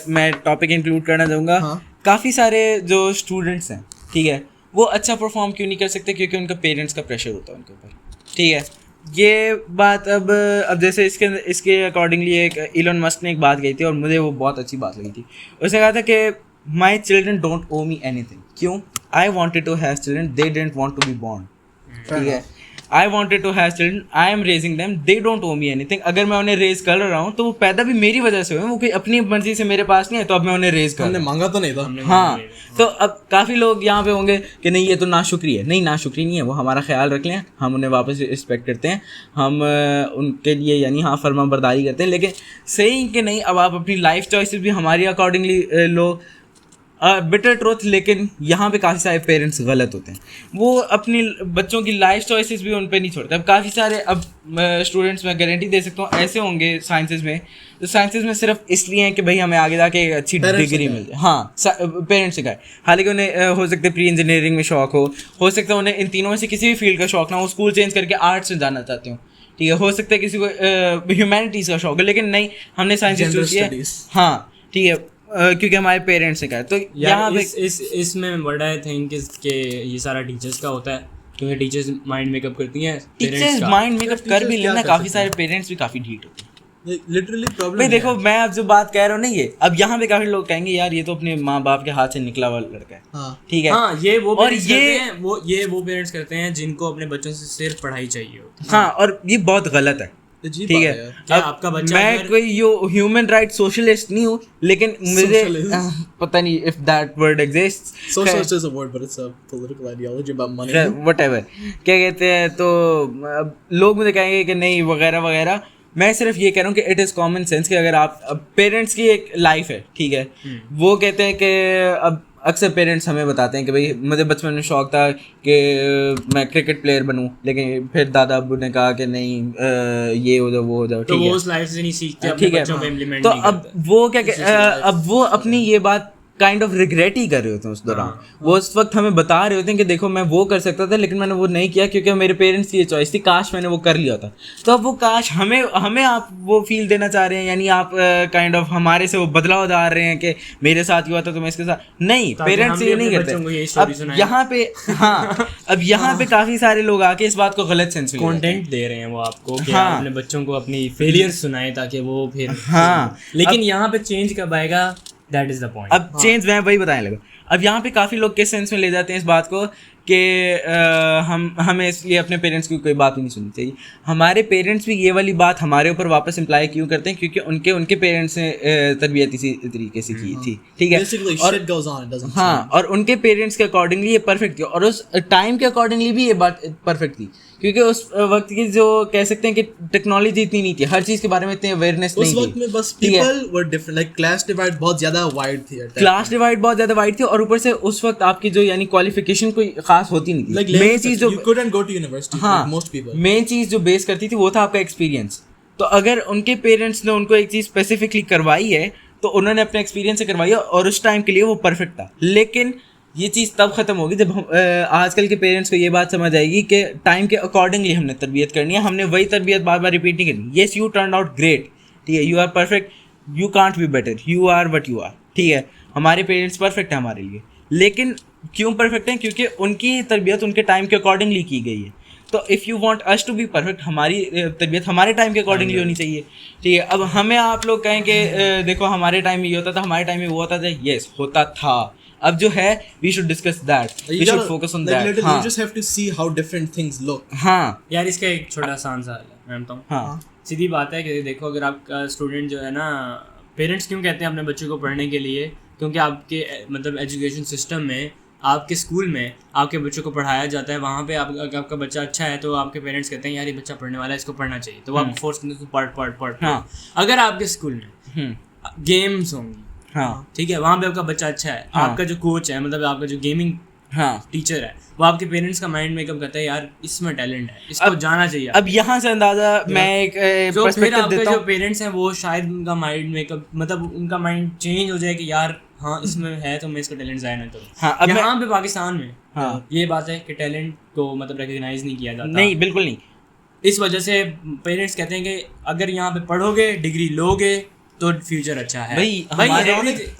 मैं टॉपिक इंक्लूड करना चाहूँगा। हाँ. काफ़ी सारे जो स्टूडेंट्स हैं, ठीक है, वो अच्छा परफॉर्म क्यों नहीं कर सकते, क्योंकि उनका पेरेंट्स का प्रेशर होता है उनके ऊपर, ठीक है। ये बात अब जैसे इसके अकॉर्डिंगली एक इलोन मस्क ने एक बात कही थी और मुझे वो बहुत अच्छी बात लगी थी। उसने कहा था कि my children don't owe me anything. क्यों? I wanted to have children, they didn't want to be born, ठीक है। I wanted to have children, I am raising them, they don't owe me anything. अगर मैं उन्हें raise कर रहा हूँ तो वो पैदा भी मेरी वजह से हुए, वो कोई अपनी मर्जी से मेरे पास नहीं है, तो अब मैं उन्हें रेज कर हमने रहा हूँ। मांगा तो नहीं था. हाँ, तो अब काफ़ी लोग यहाँ पे होंगे कि नहीं ये तो नाशुक्री है। नहीं, नाशुक्री नहीं है, वो हमारा ख्याल रख लें, हम उन्हें वापस रिस्पेक्ट करते हैं, हम उनके लिए यानी हाँ फर्मा बरदारी करते हैं। लेकिन सही कि नहीं, अब आप अपनी लाइफ चॉइसेस भी हमारी अकॉर्डिंगली लो, बिटर ट्रूथ। लेकिन यहाँ पे काफ़ी सारे पेरेंट्स गलत होते हैं, वो अपनी बच्चों की लाइफ चॉइसेस भी उन पे नहीं छोड़ते। अब काफ़ी सारे अब स्टूडेंट्स मैं गारंटी दे सकता हूँ ऐसे होंगे साइंसेस में, तो साइंसेस में सिर्फ इसलिए हैं कि भाई हमें आगे जाके एक अच्छी डिग्री मिल जाए। हाँ, पेरेंट्स सिखाए, हालांकि उन्हें हो सकता है प्री इंजीनियरिंग में शौक हो सकता है उन्हें इन तीनों में से किसी भी फील्ड का शौक ना हो, स्कूल चेंज करके आर्ट्स में जाना चाहते हो, ठीक है। हो सकता है किसी को ह्यूमैनिटीज़ का शौक है, लेकिन नहीं, हमने साइंस चूज किया, हाँ ठीक है, क्योंकि हमारे पेरेंट्स ने कहा। तो यहाँ पे इसमें बड़ा है थिंक कि ये सारा टीचर्स का होता है, क्योंकि टीचर्स माइंड मेकअप करती हैं, टीचर्स माइंड मेकअप कर भी लेना, काफ़ी सारे पेरेंट्स भी काफ़ी ढीठ होते हैं। लिटरली प्रॉब्लम भाई देखो, मैं अब जो बात कह रहा हूँ ना, ये अब यहाँ पे काफी लोग कहेंगे यार ये तो अपने माँ बाप के हाथ से निकला हुआ लड़का है, हाँ. ठीक है। हाँ, ये वो और पेरेंट्स ये करते हैं, वो पेरेंट्स करते हैं जिनको अपने बच्चों से सिर्फ पढ़ाई चाहिए होती है। हाँ, और ये बहुत गलत है, अजीब ठीक बात है। यार. क्या अब आपका बच्चा मैं अगर- कोई ह्यूमन राइट सोशलिस्ट नहीं हूँ, लेकिन मुझे Socialist. पता नहीं if that word exist, Socialist is a word, but it's a political ideology about money. Whatever क्या कहते हैं। तो अब लोग मुझे कहेंगे कि नहीं वगैरह वगैरह, मैं सिर्फ ये कह रहा हूँ कि इट इज़ कॉमन सेंस कि अगर आप, अब पेरेंट्स की एक लाइफ है, ठीक है, वो कहते हैं कि अब अक्सर पेरेंट्स हमें बताते हैं कि भाई मुझे बचपन में शौक था कि मैं क्रिकेट प्लेयर बनूं, लेकिन फिर दादा अब्बू ने कहा कि नहीं ये हो जाओ वो हो जाओ, तो ठीक वो है, उस लाइफ से नहीं सीखते, अपने ठीक है। बच्चों पे इम्प्लीमेंट तो नहीं अब करते। वो क्या अब वो अपनी ये बात काइंड ऑफ रिग्रेट ही कर रहे होते हैं उस दौरान। वो उस वक्त हमें बता रहे होते हैं कि देखो मैं वो कर सकता था, लेकिन मैंने वो नहीं किया क्योंकि मेरे पेरेंट्स की ये चॉइस थी, काश मैंने वो कर लिया होता। तो अब वो काश हमें आप वो फील देना चाह रहे हैं, यानी आप काइंड ऑफ हमारे से वो बदलाव डाल रहे हैं कि मेरे साथ हुआ था तो मैं इसके साथ नहीं, पेरेंट्स ये नहीं करते। अब यहाँ पे हाँ, अब यहाँ पे काफी सारे लोग आके इस बात को गलत सेंस में कंटेंट दे रहे हैं वो आपको कि हाँ। आप अपने बच्चों को अपनी फेलियर्स सुनाएं ताकि वो फिर हाँ। लेकिन यहाँ पे चेंज कब आएगा, दैट इज द पॉइंट। अब चेंज मैं वही बताने लगा। अब यहाँ पे काफ़ी लोग किस सेंस में ले जाते हैं इस बात को कि हमें इसलिए अपने पेरेंट्स की कोई बात नहीं सुननी चाहिए। हमारे पेरेंट्स भी ये वाली बात हमारे ऊपर वापस इम्प्लाई क्यों करते हैं, क्योंकि उनके पेरेंट्स ने तरबियत इसी तरीके से की थी, ठीक है। Basically, और shit goes on, it doesn't हाँ, और उनके पेरेंट्स के अकॉर्डिंगली ये परफेक्ट थी, और उस टाइम के अकॉर्डिंगली भी ये बात परफेक्ट थी, क्योंकि उस वक्त की जो कह सकते हैं कि टेक्नोलॉजी इतनी नहीं थी, हर चीज़ के बारे में इतनी अवेयरनेस उस नहीं वक्त थी। में बस ठीक है? people were different, like class divide बहुत ज़्यादा wide थी at that क्लास डिवाइड बहुत ज़्यादा वाइड थी और ऊपर से उस वक्त आपकी जो यानी क्वालिफिकेशन कोई खास होती नहीं like थी। मेन चीज़ जो you couldn't go to university हाँ like most people. मेन चीज़ जो बेस करती थी वो था आपका एक्सपीरियंस। तो अगर उनके पेरेंट्स ने उनको एक चीज़ स्पेसिफिकली करवाई है तो उन्होंने अपने एक्सपीरियंस से करवाई है और उस टाइम के लिए वो परफेक्ट था। लेकिन ये चीज़ तब ख़त्म होगी जब आजकल के पेरेंट्स को ये बात समझ आएगी कि टाइम के अकॉर्डिंगली हमने तरबियत करनी है, हमने वही तरबियत बार बार रिपीट नहीं करनी। Yes you turn out great, ठीक है, you are perfect, you can't be better, you are what you are, ठीक है। हमारे पेरेंट्स परफेक्ट है हमारे लिए, लेकिन क्यों परफेक्ट हैं? क्योंकि उनकी तरबियत उनके टाइम के अकॉर्डिंगली की गई है। तो if you want us to be perfect, हमारी तरबियत हमारे टाइम के अकॉर्डिंगली होनी चाहिए, ठीक है। अब हमें आप लोग कहें कि देखो हमारे टाइम में ये होता था, हमारे टाइम में वो होता था, येस होता था। अब जो है we should discuss that, we should focus on that. You just have to see how different things look. हाँ यार इसका एक छोटा सा आंसर है, मैं बताऊँ। हाँ सीधी बात है कि देखो अगर आपका स्टूडेंट जो है ना, पेरेंट्स क्यों कहते हैं अपने बच्चों को पढ़ने के लिए? क्योंकि आपके मतलब एजुकेशन सिस्टम में, आपके स्कूल में आपके बच्चों को पढ़ाया जाता है। वहाँ पे अगर आपका बच्चा अच्छा है तो आपके पेरेंट्स कहते हैं यार ये बच्चा पढ़ने वाला है, इसको पढ़ना चाहिए, तो वो आपको फोर्स करते हैं पढ़ पढ़ पढ़। हाँ। अगर आपके स्कूल में गेम्स होंगी, हाँ ठीक है, वहाँ पे आपका बच्चा अच्छा है, हाँ। आपका जो कोच है, मतलब आपका जो गेमिंग हाँ टीचर है, वो आपके पेरेंट्स का माइंड मेकअप करता है यार इसमें टैलेंट है, इसको जाना चाहिए। अब यहाँ से अंदाजा मैं एक तो फिर पर्सपेक्टिव आपके देता जो हूँ। पेरेंट्स हैं वो शायद उनका माइंड मेकअप मतलब उनका माइंड चेंज हो जाए कि यार हाँ इसमें है तो मैं इसका टैलेंट जाया ना करूँ। हाँ, अब यहाँ पे पाकिस्तान में हाँ। ये बात है कि टैलेंट को मतलब रिकग्नाइज नहीं किया जाता। नहीं बिल्कुल नहीं। इस वजह से पेरेंट्स कहते हैं कि अगर यहाँ पे पढ़ोगे, डिग्री लोगे तो फ्यूचर अच्छा है। भाई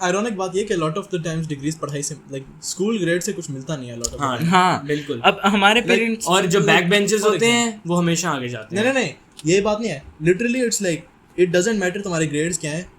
ironic बात ये कि lot of the times degrees पढ़ाई से like school grade से कुछ मिलता नहीं है lot of the हाँ time. हाँ बिल्कुल। अब हमारे पेरेंट्स और जो like, बैक बेंचेस for होते हैं वो हमेशा आगे जाते हैं। नहीं ये बात नहीं है, literally it's like it doesn't matter तुम्हारे grades क्या हैं,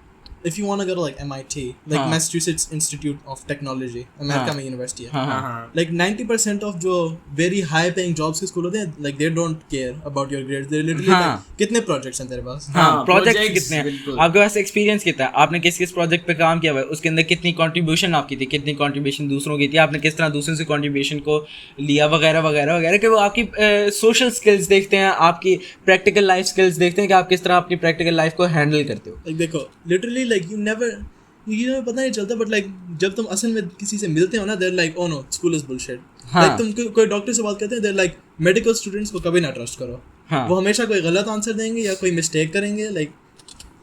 if you want to go to like MIT, like हाँ. Massachusetts Institute of Technology, America में यूनिवर्सिटी है, हाँ हाँ हाँ हाँ like 90% of जो very high paying jobs के स्कूल होते हैं, like they don't care about your grades, they literally हाँ. like कितने projects हैं तेरे पास, हाँ हाँ, प्रोजेक्ट projects, कितने हैं, बिल्कुल। आपके पास एक्सपीरियंस कितना है, आपने किस किस प्रोजेक्ट पे काम किया हुआ है, उसके अंदर कितनी कंट्रीब्यूशन आपकी थी, कितनी कंट्रीब्यूशन दूसरों की थी, आपने किस तरह दूसरों से कंट्रीब्यूशन को लिया वगैरह वगैरह वगैरह। कि वो आपकी सोशल स्किल्स देखते हैं, आपकी प्रैक्टिकल लाइफ स्किल्स देखते हैं कि आप किस तरह अपनी प्रैक्टिकल लाइफ को हैंडल करते हो। like देखो literally like you never पता नहीं चलता, बट लाइक जब तुम असल में किसी से मिलते हो ना, there like oh no school is bullshit. हाँ. लाइक तुम कोई डॉक्टर से बात करते हैं, देयर लाइक मेडिकल स्टूडेंट्स को कभी ना ट्रस्ट करो, हाँ. वो हमेशा कोई गलत आंसर देंगे या कोई मिस्टेक करेंगे। Like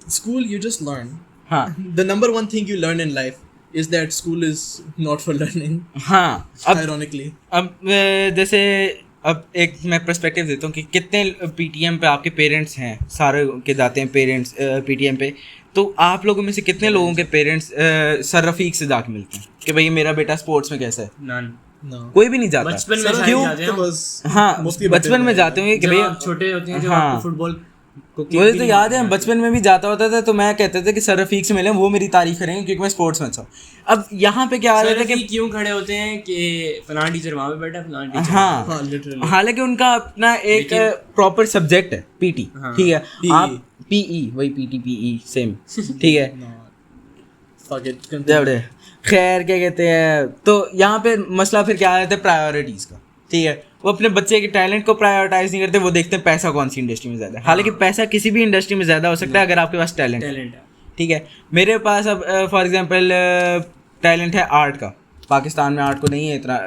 school you just learn, हाँ the number one thing you learn in life is that school is not for learning, हाँ। अब आयरॉनिकली। अब जैसे अब एक मैं पर्सपेक्टिव देता हूँ कि कितने पीटीएम पे आपके पेरेंट्स हैं, सारे के जाते हैं पेरेंट्स पीटीएम पे, तो आप लोगों में से कितने लोगों के पेरेंट्स सर रफीक से जाके मिलते हैं कि भाई मेरा बेटा स्पोर्ट्स में कैसा है? नन नो कोई भी नहीं जाता। बचपन में सर शायद क्यों? जाते हैं। हाँ मुफ्ती बचपन में जाते होंगे कि जब भाई आप छोटे होते हैं, जब हाँ। आपको फुटबॉल को मुझे तो याद है बचपन में भी जाता होता था, तो मैं कहते थे कि सर रफीक से मिले, वो मेरी तारीफ करेंगे क्योंकि मैं स्पोर्ट्स में अच्छा हूँ। अब यहाँ पे क्या आ रहा था कि क्यों खड़े होते हैं कि फलाना टीचर वहाँ पे बैठा है, फलाना टीचर हाँ हाँ लिटरली हालांकि उनका अपना एक प्रॉपर सब्जेक्ट है पीटी, हाँ। ठीक है, PE. आप पीई वही पीटी पीई सेम, ठीक है। Fuck it. जबड़े खैर क्या कहते हैं, तो यहाँ पे मसला फिर क्या आ जाता है प्रायोरिटीज़ का, ठीक है। वो अपने बच्चे के टैलेंट को प्रायोरिटाइज नहीं करते, वो देखते हैं पैसा कौन सी इंडस्ट्री में ज़्यादा है। हालांकि पैसा किसी भी इंडस्ट्री में ज़्यादा हो सकता है अगर आपके पास टैलेंट है, टैलेंट है। ठीक है। मेरे पास अब फॉर एग्जांपल टैलेंट है आर्ट का, पाकिस्तान में आर्ट को नहीं है इतना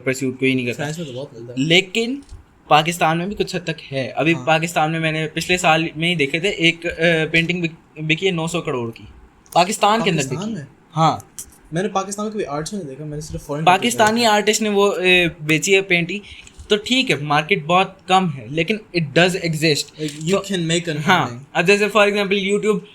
परस्यूट कोई नहीं करता, साइंस में तो बहुत मिलता है। लेकिन पाकिस्तान में भी कुछ हद तक है। अभी पाकिस्तान में मैंने पिछले साल में ही देखे थे, एक पेंटिंग बिकी है 900 करोड़ की, पाकिस्तान के अंदर पाकिस्तान बिकी। में? हाँ मैंने पाकिस्तान में कोई आर्ट्स नहीं देखा, मैंने सिर्फ फॉरेन पाकिस्तानी आर्टिस्ट ने वो बेची है पेंटिंग, तो ठीक है मार्केट बहुत कम है लेकिन it does exist. You can make an. हाँ अब जैसे फॉर एग्जांपल यूट्यूब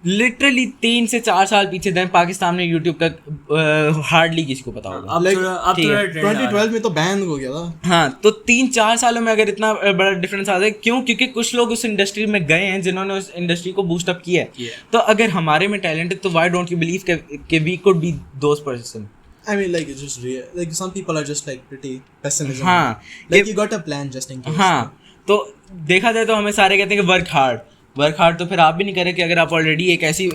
लिटरली 3 से 4 साल पीछे दें, पाकिस्तान में यूट्यूब का हार्डली किसी को पता होगा। अब Like, अब ठीक है, 2012 में तो बैन हो गया था। हाँ तो 3-4 सालों में अगर इतना बड़ा डिफरेंस आ जाए, क्यों? क्योंकि कुछ लोग उस इंडस्ट्री में गए हैं जिन्होंने उस इंडस्ट्री को बूस्ट अप किया है। तो अगर हमारे में टैलेंट है तो व्हाई डोंट यू बिलीव कि we could be those person. I mean, like, it's just real. Like, some people are just like pretty pessimism. हाँ, Like, you got a plan just in case. हाँ तो देखा जाए तो हमें सारे कहते हैं कि वर्क हार्ड, वर्क हार्ड तो फिर आप भी नहीं कर रहे कि अगर आप ऑलरेडी एक ऐसी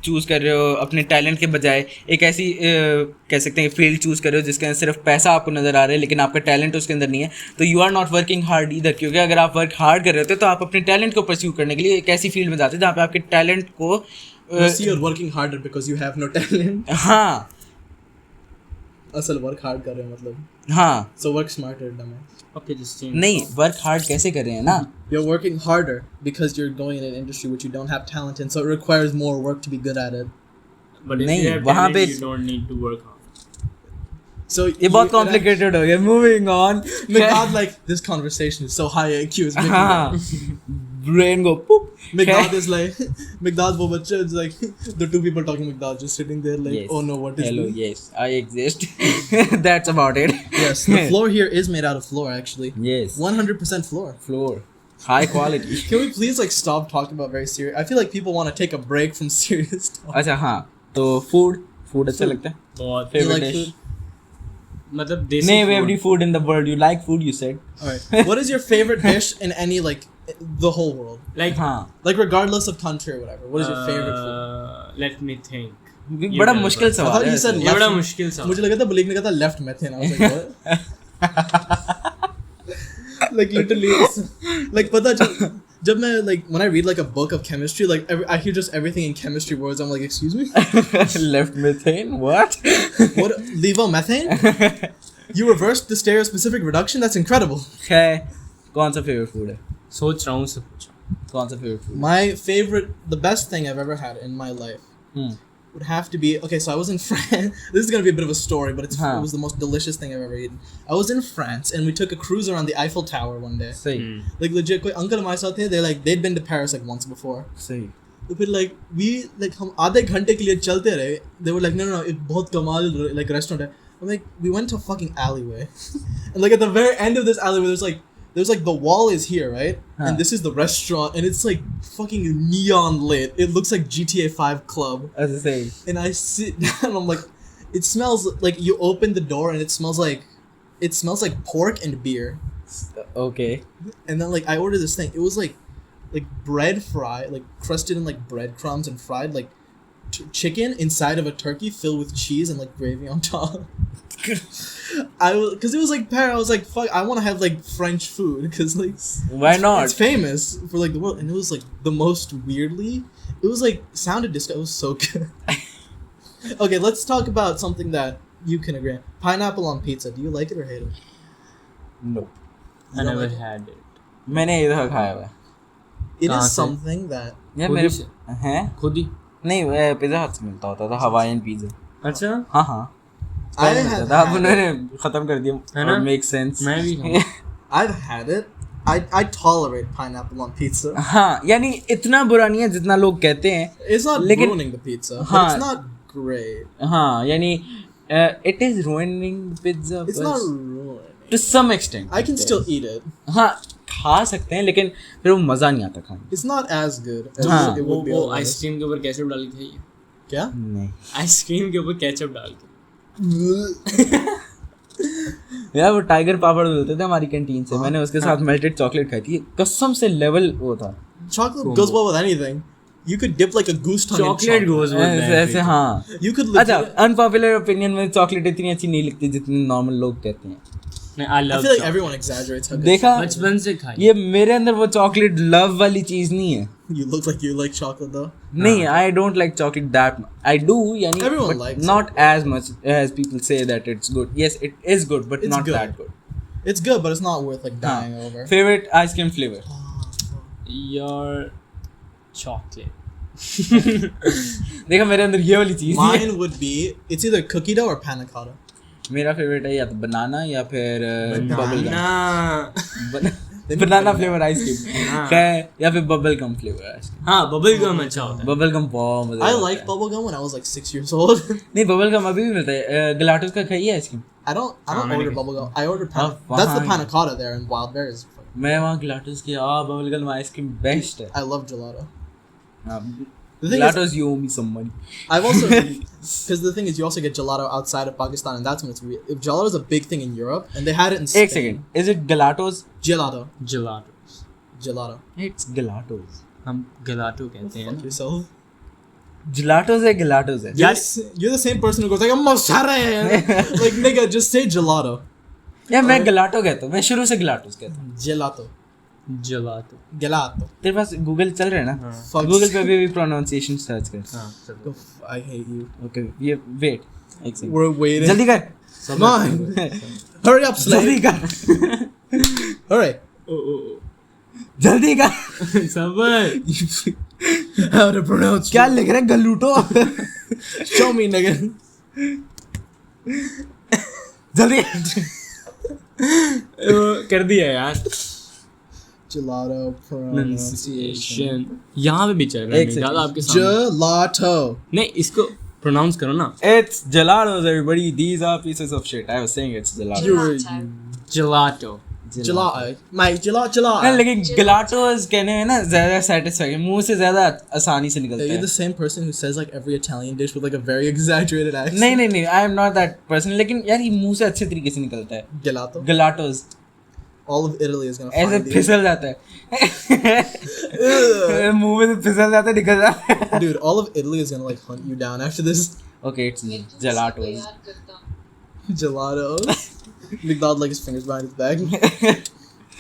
चूज़ कर रहे हो अपने टैलेंट के बजाय एक ऐसी कह सकते हैं फील्ड चूज़ कर रहे हो जिसके अंदर सिर्फ पैसा आपको नज़र आ रहा है लेकिन आपका टैलेंट उसके अंदर नहीं है, तो you are not working hard इधर, क्योंकि अगर आप वर्क हार्ड कर रहे होते तो आप अपने टैलेंट को परस्यू करने के लिए एक ऐसी फील्ड में जाते जहाँ पे आपके टैलेंट को You see, you're working harder because you have no talent. हाँ असल work hard कर रहे हैं मतलब. हाँ So work smarter, dumbass. Okay, just change. नहीं, वर्क हार्ड कैसे कर रहे हैं ना, You're working harder because you're going in an industry which you don't have talent in, so it requires more work to be good at it. But if नहीं, you have वहाँ talent, पे- you don't need to work hard. So ये बहुत complicated हो गया. Moving on. McDonald, like, this conversation is so high IQ. It's making हाँ brain को पुप. McDonald is like, McDonald वो बच्चे is like, the two people talking McDonald just sitting there like, Yes. oh no, what is Hello, this? yes, I exist. That's about it. Yes, the floor here is made out of floor actually. Yes. 100% floor. Floor. High quality. Can we please like stop talking about very serious? I feel like people want to take a break from serious talk. अच्छा हाँ, तो food अच्छा लगता है. बहुत You Favorite like dish? food? मतलब देसी Name food. every food in the world. You like food, you said. Alright. What is your favorite dish in any like the whole world? Like हाँ. Like regardless of country or whatever. What is your favorite food? Let me think. बड़ा tell मुश्किल me. I सवाल thought है. you said ऐसे. ये बड़ा left. मुश्किल सा. मुझे लगा था believe ने कहा था left method. I was like what? Like literally, like पता जब मैं like when I read like a book of chemistry, like I hear just everything in chemistry words. I'm like, excuse me, Left methane. What? what levomethane? You reversed the stereospecific reduction. That's incredible. है. कौन सा favorite food है? सोच रहा हूँ सब कुछ. कौन सा favorite food? My favorite, the best thing I've ever had in my life Hmm. would have to be okay. So I was in France. This is gonna be a bit of a story, but Huh. it was the most delicious thing I've ever eaten. I was in France and we took a cruise around the Eiffel Tower one day. सही. Like legit, कोई uncle हमारे साथ थे. They'd been to Paris like once before. सही. तो फिर like we like हम आधे घंटे के लिए चलते रहे. They were like no, it बहुत कमाल like restaurant है. I'm like, we went to a fucking alleyway, and like at the very end of this alleyway, there's like the wall is here, right? Huh. And this is the restaurant, and it's like fucking neon lit. It looks like GTA 5 club. अच्छा सही. And I sit down, I'm like, it smells like you open the door and it smells like pork and beer. Okay. And then like I ordered this thing. It was like bread fried, like crusted in like breadcrumbs and fried like chicken inside of a turkey filled with cheese and like gravy on top. Because it was like Paris. I was like, fuck, I want to have like French food because like Why not? it's famous for like the world, and it was like the most weirdly. It was like sounded disgusting. It was so good. Okay, let's talk about something that you can agree on. Pineapple on pizza. Do you like it or hate it? No. I don't never like it? had it. मैंने इधर खाया हुआ है. It कहाँ is से? something that यार खुद मेरे ही से? हैं. खुद ही. नहीं पिज़्ज़ा हट से मिलता होता था, हवाईयन पिज़्ज़ा. अच्छा. हाँ हाँ. I मिलता have था. अब had उन्होंने it. खत्म कर दिया. है ना? Make sense. मैं भी हूँ. I've had it. I tolerate pineapple on pizza. हाँ यानी इतना बुरा नहीं है जितना लोग कहते हैं. It's not लेकिन- ruining the pizza, but हाँ. it's not great. हाँ यानी it is ruining pizza. It's not ruining. to some extent. I can still eat it. हाँ खा सकते हैं लेकिन फिर वो मज़ा नहीं आता खाने. It's not as good as हाँ. it वो would be वो otherwise. आइसक्रीम के ऊपर केचप डाल के खाइए. क्या? नहीं आइसक्रीम के ऊपर केचप डाल के. यार वो टाइगर पापड़ मिलते थे हमारी कैंटीन से. मैंने उसके साथ मेल्टेड चॉकलेट खाई थी. कसम से लेवल वो था. Chocolate goes well with anything. You could dip like a goose tongue in Chocolate chocolate. goes with ऐसे ऐसे that. हाँ. You could अच्छा legit. अनपॉपुलर ओपिनियन में चॉकलेट इतनी अच्छी नहीं लगती जितनी नॉर्मल लोग कहते हैं. नहीं, I I love feel like chocolate. everyone exaggerates how good. देखा बचपन से खाई. ये मेरे अंदर वो चॉकलेट लव वाली चीज नहीं है. You look like you like chocolate though. नहीं, I don't like chocolate that much. I do, यानी Everyone but likes not as much as people say that it's good. Yes, it is good, but It's not good. that good. It's good, but it's not worth like dying over. Favorite ice cream flavor? Your chocolate. देखा मेरे अंदर ये वाली चीज है. Mine would be it's either cookie dough or panna cotta. मेरा favourite है या तो बनाना या फिर बबल ना. गम. बनाना फ्लेवर आइसक्रीम है या फिर बबल गम फ्लेवर आइसक्रीम. हाँ, बबल गम अच्छा होता है. बबल गम बहुत मजा I आता liked है. bubblegum when I was like 6 years old. नहीं बबल गम अभी भी मिलता है. गलाटोस का खाइए आइसक्रीम. I don't हाँ, order मैंने bubblegum. I order panna. हाँ, That's the वहाँ- panna cotta there in Wild Berries. मैं वहाँ गलाटोस की बबल गम आइसक्रीम बेस्ट है. I love gelato. हाँ, The thing is, गलाटोस you owe me some money. I've also because the thing is, you also get gelato outside of Pakistan, and that's when it's weird. If gelato is a big thing in Europe, and they had it in Spain. एक second. Is it gelatos? Gelato, Gelatos. gelato. It's gelatos. हम गलाटो कहते हैं Fuck yourself. Gelatos है gelatos है यार You're the same person who goes like, I'm sorry. Like, nigga, just say gelato. यार मैं gelato कहता हूँ मैं शुरू से gelatos कहता हूँ Gelato. Gelato Gelato. तेरे पास गूगल चल रहा है ना Fuck. गूगल पे भी प्रोनाउंसिएशन सर्च कर हाँ चलो I hate you. ओके ये वेट एक सेकंड We're waiting. जल्दी कर Come on. Hurry up, जल्दी slave. कर Alright. जल्दी कर सबर How to pronounce क्या लिख रहे हैं गलूटो Show me, nigga. जल्दी कर दिया यार Gelato pronunciation. यहाँ पे भी चल रहा है एक ज़्यादा आपके सामने Gelato. नहीं इसको प्रोनाउंस करो ना It's gelatos, everybody. These are pieces of shit. I was saying it's gelato. Gelato Gelato. Mike, gelato. नहीं, लेकिन gelatos कहने में ना ज़्यादा satisfying मुंह से ज़्यादा आसानी से निकलता You're है the same person who says like every Italian dish with like a very exaggerated accent. नहीं नहीं नहीं I am not that person लेकिन यार ये मुंह से अच्छे तरीके से निकलता है Gelato. gelatos All of Italy is gonna ऐसे find you. फिसल जाता है मुंह में से फिसल जाता है निकल जाता है Dude, all of Italy is gonna like hunt you down after this. okay it's gelatos Gelato. McDonald like his fingers behind his back.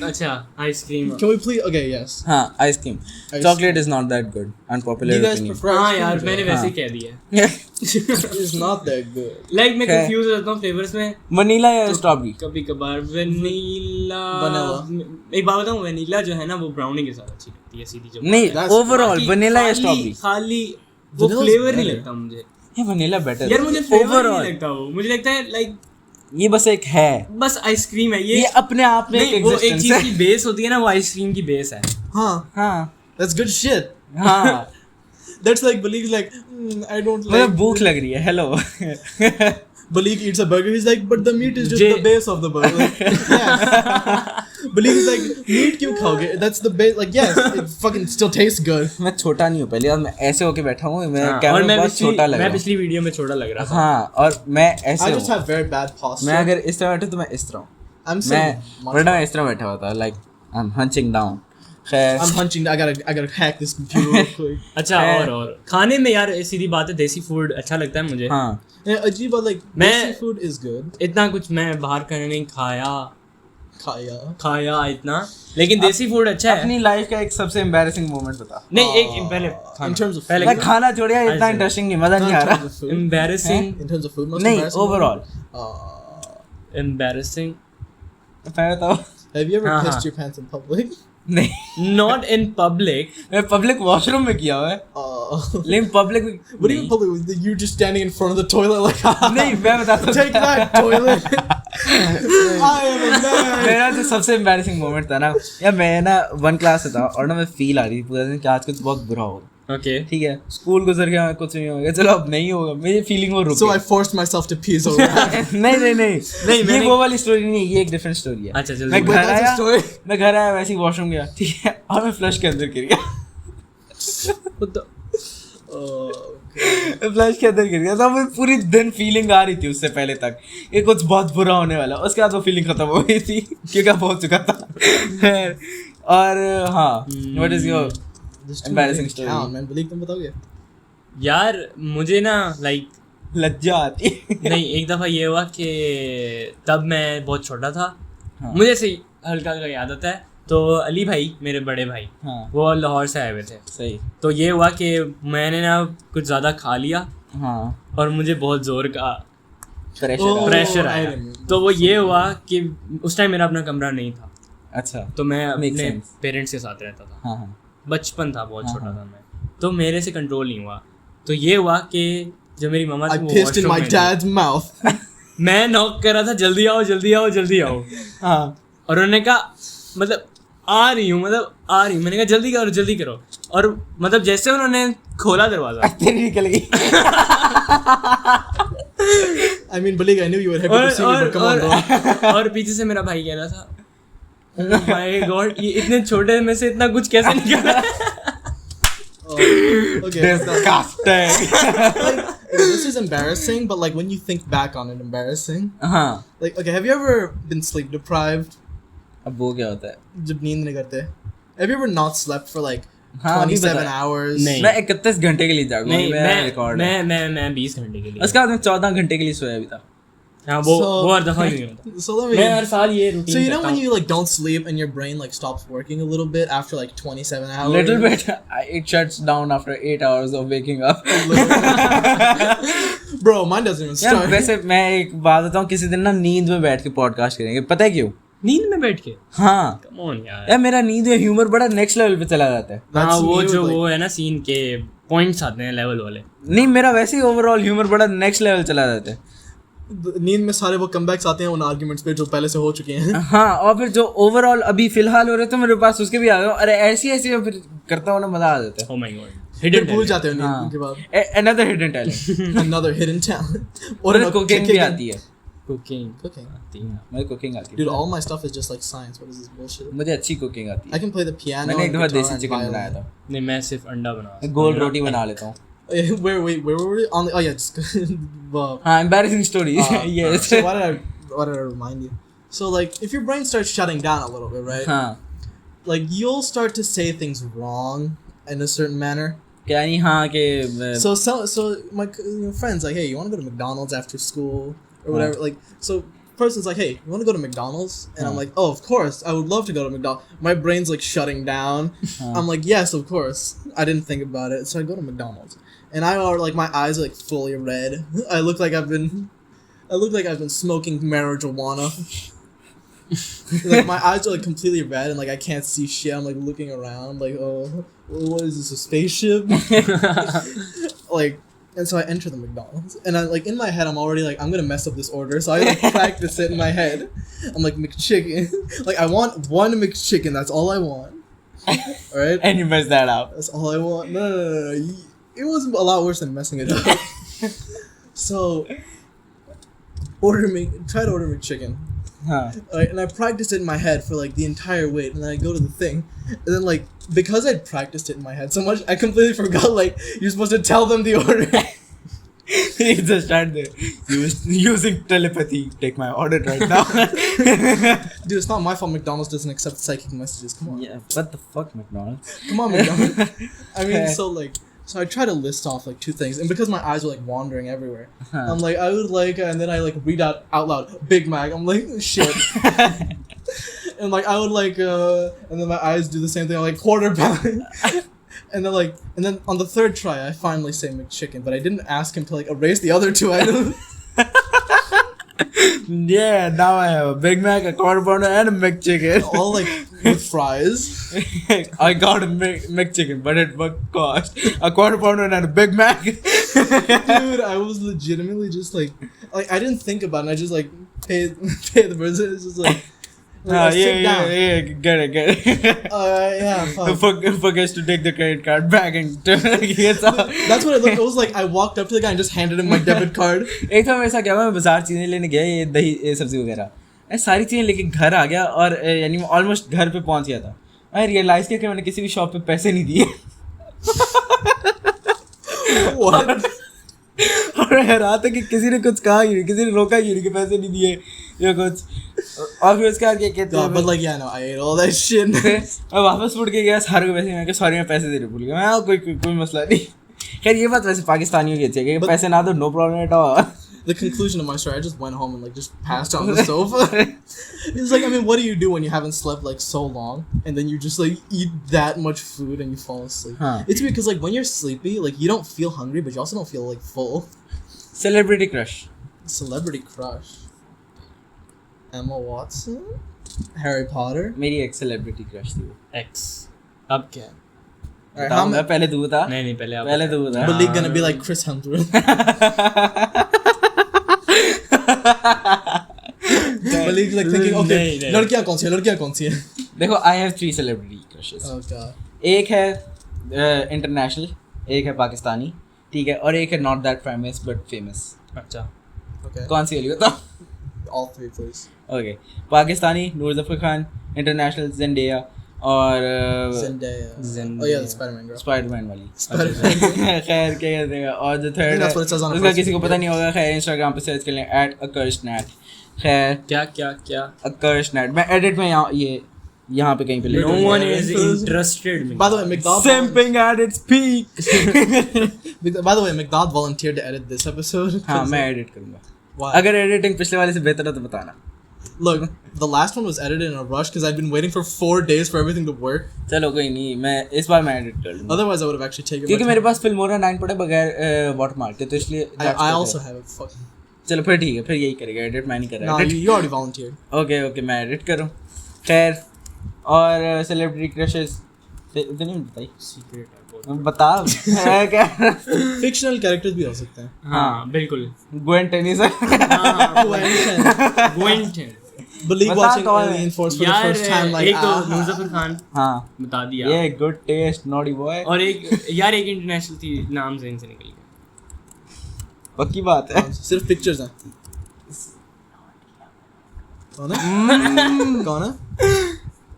अच्छा ice cream Can we please? Okay, yes. हाँ ice cream Ice chocolate is not that good unpopular Do you guys opinion prefer? हाँ ice यार cream, मैंने Joe? वैसे ही कह दिया It's not that good. Like मैं Okay. Confuse हो जाता हूँ फ्लेवर्स में वनीला या स्ट्रॉबेरी कभी कभार वनीला Vanilla. एक बात बताऊँ वनीला जो है ना वो ब्राउनी के साथ अच्छी लगती है सीधी जो नहीं That's- ओवरऑल बाकी वनीला या खाली- स्ट्रॉबेरी खाली वो Vanilla is फ्लेवर नहीं better. लगता मुझे ये वनीला बेटर यार मुझे फ्लेवर ओवरऑल नहीं लगता वो मुझे लगता है लाइक ये बस एक है बस आइसक्रीम है ये अपने आप में नहीं एक वो एक existence चीज है की बेस होती है ना वो आइसक्रीम की बेस है Huh? हाँ That's good shit. हाँ That's like Balik like I don't मुझे like. भूख लग रही है hello Balik eats a burger. He's like, but the meat is just Jay- the base of the burger. Like, yes. Balik is like, meat क्यों खाओगे? That's the base. Like, yes, it fucking still tastes good. मैं छोटा नहीं हूँ पहले और मैं ऐसे होके बैठा हूँ मैं हाँ, और कैमरा मैं बहुत छोटा लग मैं रहा हूँ पिछली वीडियो में छोटा लग रहा था हाँ और मैं I ऐसे just हूँ have very bad posture. मैं अगर इस तरह बैठा तो मैं इस तरह हूँ I'm मैं saying, वरना मैं इस तरह बैठा हुआ था लाइक आई एम हंचिंग डाउन खैर I'm hunching. I gotta hack this computer real quick. अच्छा और खाने में यार सीधी बात है देसी फूड अच्छा लगता है मुझे हाँ Yeah, Ajib, but like, मैं- Desi food is good. इतना कुछ मैं बाहर का नहीं Kaya. खाया इतना लेकिन देसी फूड अच्छा है अपनी लाइफ का एक सबसे एम्बैरेसिंग मोमेंट बता नहीं एक पहले In terms of पहले मैं खाना छोड़िया इतना ऐसे। इंटरेस्टिंग नहीं मजा नहीं आ in रहा terms of food. Embarrassing In terms of food, most नहीं embarrassing ओवरऑल moment? एम्बैरेसिंग मैं बताओ Have you ever हाँ, pissed हाँ. your pants in public? नहीं नॉट इन पब्लिक मैं पब्लिक वॉशरूम में किया हुआ है लेकिन public What do you mean public? You just standing in front of the toilet like, नहीं मैं बताता हूँ take that toilet. I am a man. मेरा जो सबसे एम्बैरेसिंग मोमेंट था ना यार मैं ना 1 क्लास से था और ना मैं फील आ रही थी पूरा दिन कि आज कुछ बहुत बुरा होगा ओके ठीक है स्कूल गुजर गया कुछ नहीं होगा चलो अब नहीं होगा मेरी फीलिंग वो रुक So I गई forced myself to pee so bad. नहीं नहीं नहीं ये मैंने- वो वाली स्टोरी नहीं ये एक डिफरेंट स्टोरी है अच्छा, जल्दी मैं बोलो। घर That's a आया story. मैं घर आया वैसे ही वॉशरूम गया ठीक है और मैं फ्लश के अंदर गिर गया फ्लश के अंदर गिर गया तो मुझे पूरी दिन फीलिंग आ रही थी उससे पहले तक ये कुछ बहुत बुरा होने वाला उसके बाद वो फीलिंग खत्म हो गई थी क्योंकि अब हो चुका था और हाँ what is your This too Embarrassing big story. town, man. Balik तुम बताओगे? यार मुझे ना लाइक लज्जा आती नहीं एक दफ़ा ये हुआ कि तब मैं बहुत छोटा था हाँ। मुझे ऐसे ही हल्का हल्का याद आता है तो अली भाई मेरे बड़े भाई हाँ वो लाहौर से आए हुए थे सही तो ये हुआ कि मैंने ना कुछ ज़्यादा खा लिया हाँ और मुझे बहुत ज़ोर का प्रेशर प्रेशर I आया remember. तो वो ये हुआ कि उस टाइम मेरा अपना कमरा नहीं था अच्छा तो मैं Makes अपने sense. पेरेंट्स के साथ रहता था हाँ हाँ बचपन था बहुत हाँ, छोटा हाँ। था मैं तो मेरे से कंट्रोल नहीं हुआ तो ये हुआ कि जो मेरी मम्मा I थी वो pissed in washroom my में थी। dad's mouth. मैं नॉक कर रहा था जल्दी आओ जल्दी आओ जल्दी आओ हाँ और उन्होंने कहा मतलब आ रही हूँ मतलब आ रही हूँ मैंने कहा जल्दी करो और मतलब जैसे उन्होंने खोला दरवाजा तेरी निकल गई I mean, Balik, I knew you would have to see me, but come on, bro. और पीछे से मेरा भाई कह रहा था Oh my God, ये इतने छोटे में से इतना कुछ कैसे निकला Okay. Disgusting. This is embarrassing, but like when you think back on it, embarrassing. हाँ Like, okay, have you ever been sleep deprived? अब वो क्या होता है जब नींद नहीं करते? Have you ever not slept for like हाँ, अभी 27 बता। hours. नहीं। मैं 31 घंटे के लिए जागूंगा, नहीं, मेरा रिकॉर्ड है। मैं 20 घंटे के लिए। उसके बाद मैं 14 घंटे के लिए सोया भी था। हाँ, So- वो हर दफा ही होता। So let me. मैं हर साल ये रूटीन So you know करता when हूँ। you like don't sleep and your brain like stops working a little bit after like 27 hours. Little bit, it shuts down after 8 hours of waking up. Bro, mine doesn't even यार start. वैसे मैं एक बात बताऊँ, किसी दिन ना नींद में बैठ के पॉडकास्ट करेंगे, पता है क्यों? नींद में बैठ के। हाँ कम ऑन यार। यार, मेरा नींद में ह्यूमर बड़ा नेक्स्ट लेवल पे चला जाता है। हाँ, That's वो you, जो like- वो है ना सीन के पॉइंट्स आते हैं लेवल वाले। नहीं, मेरा वैसे ही ओवरऑल ह्यूमर बड़ा नेक्स्ट लेवल चला जाता है। नींद में सारे वो कमबैक्स आते हैं उन आर्गुमेंट्स पे जो पहले से हो चुके हैं. हाँ, और फिर जो ओवरऑल अभी फिलहाल हो रहे थे मेरे पास, उसके भी आ गए। अरे ऐसी ऐसी मैं फिर करता हूँ ना, मजा आ जाता है। Oh my God. फिर हिडन भूल जाते हो नींद हाँ। के बाद. Another hidden talent. Another hidden talent. और no, कुकिंग भी आती है। Cooking Cooking. आती है। मुझे कुकिंग आती Dude, है। all my stuff is just like science. What is this bullshit? मुझे अच्छी कुकिंग आती I है। can play the piano. मैंने एक and दफा guitar देसी and चिकन violin. बनाया था। नहीं, मैं सिर्फ अंडा बना। गोल रोटी बना लेता हूँ। Where were we? On the, oh yeah, just well, हाँ, embarrassing stories। yes। So why did I remind you? So like, if your brain starts shutting down a little bit, right? हाँ, Like you'll start to say things wrong in a certain manner. क्या नहीं, हाँ कि So my friends like, hey, you want to go to McDonald's after school or whatever? Like, so person's like, hey, you want to go to McDonald's? And I'm like, oh, of course, I would love to go to McDonald's. My brain's like shutting down. I'm like, yes, of course. I didn't think about it, so I go to McDonald's, and I are like, my eyes are like fully red. I look like I've been smoking marijuana. Like my eyes are like completely red and like I can't see shit. I'm like looking around like, oh, what is this, a spaceship? Like, and so I enter the McDonald's and I like in my head I'm already like, I'm gonna mess up this order, so I like practice it in my head. I'm like, McChicken. Like I want one McChicken, that's all I want. Alright? and you messed that up. That's all I want. No. It was a lot worse than messing it up. So try to order McChicken. हाँ, And I practiced it in my head for like the entire wait, and then I go to the thing, and then like because I'd practiced it in my head so much, I completely forgot like you're supposed to tell them the order. he just stand there using telepathy. Take my order right now. Dude, it's not my fault McDonald's doesn't accept psychic messages. Come on, Yeah, what the fuck, McDonald's? come on, McDonald's. I mean, so I try to list off like two things, and because my eyes are like wandering everywhere, I'm like, I would like, and then I like read out loud Big Mac. I'm like, shit. And like I would like, and then my eyes do the same thing. I'm like quarter pound. And then on the third try, I finally say McChicken, but I didn't ask him to like erase the other two items. Yeah, now I have a Big Mac, a quarter pounder, and a McChicken. All like with fries. I got a McChicken, but it would cost a quarter pounder and a Big Mac. Dude, I was legitimately just like I didn't think about it. I just like pay the person. It's just like I sit down. Get it. Yeah, fuck. Forgets to take the credit card back and yes. That's what it looked. It was like I walked up to the guy and just handed him my debit card. एक बार ऐसा क्या हुआ, मैं बाजार चीज़ें लेने गया, ये दही ये सब्जी वगैरह, मैं सारी चीज़ें लेके घर आ गया और यानी ऑलमोस्ट घर पे पहुंच गया था। मैं रियलाइज़ किया कि मैंने किसी भी शॉप पे पैसे नहीं दिए। What? और हैरान था कि किसी ने कुछ कहा ही नहीं, किसी ने रोका ही नहीं कि पैसे नहीं दिए या कुछ। और फिर उसके बाद क्या कहते No, हैं, but like yeah, no, I ate all that shit. मैं वापस उठ के गया, सारे को पैसे, मैं सॉरी मैं पैसे देने भूल गया। मैं कोई मसला नहीं। खैर ये बात वैसे पाकिस्तानियों की अच्छी है कि पैसे ना दो, no problem at all. The conclusion of my story, I just went home and like just passed on the sofa. It's like, I mean, what do you do when you haven't slept like so long and then you just like eat that much food and you fall asleep? Huh. It's weird because like when you're sleepy, like you don't feel hungry, but you also don't feel like full. Celebrity crush. Celebrity crush. Emma Watson, Harry Potter. मेरी एक celebrity crush थी वो। X. अब क्या है? Alright, how बताऊंगा, many? पहले तू बता। नहीं पहले आप पहले तू बता। Malik gonna be like Chris Hemsworth. Malik's like thinking, okay, नहीं। लड़कियां कौन सी है? लड़कियां कौन सी है? देखो, I have 3 celebrity crushes. Oh god. एक है इंटरनेशनल, एक है पाकिस्तानी, ठीक है, और एक है not that famous but famous. अच्छा। Okay. कौन सी वाली बताओ? All three, please. Okay, Pakistani Noor Zafar Khan, international Zendaya और Zendaya. Zendaya. Oh yeah, the Spider-Man girl. Spiderman वाली। Spider-Man. खैर क्या कहते हैं, और जो I think third that's what it says on है the उसका first किसी को video. पता नहीं होगा, खैर इंस्टाग्राम पे सर्च कर लें @accursed_nat। खैर क्या accursed_nat, मैं एडिट में यहाँ ये यहाँ पे कहीं पे No one is interested में. By the way, McDonald. Simping at its peak. By the way, McDonald volunteered to edit this episode. हाँ मैं एडिट करूँगा. Why? अगर एडिटिंग पिछले वाले से बेहतर है तो बताना. Look, the last one was edited in a rush because I'd been waiting for 4 days for everything to work. चलो कोई नहीं, मैं इस बार मैं एडिट कर लूँगा. Otherwise, I would have actually taken. क्योंकि my मेरे time. पास फिल्मोरा 9 पड़े बगैर वाटरमार्क के, तो इसलिए I also have it. Fuck. चलो फिर ठीक है, फिर यही करेगा एडिट, मैं नहीं कर No, रहा you already volunteered. ओके मैं एडिट करूँ. खैर, और सेलिब्रिटी क्रशेस तो नहीं बताई, Secret है बहुत. बता क्या. Fictional characters भी हो सकते हैं. हाँ बिल्कुल. Gwen Tennyson. Gwen. Believe बता watching कौन है? Alien Force for the यार first time, like एक तो मुजफ्फर खान हाँ बता दिया. ये गुड टेस्ट नॉटी बॉय. और एक यार एक इंटरनेशनल थी, नाम से इनसे निकल गया. पक्की बात है. सिर्फ पिक्चर्स हैं. कौन है? कौन है?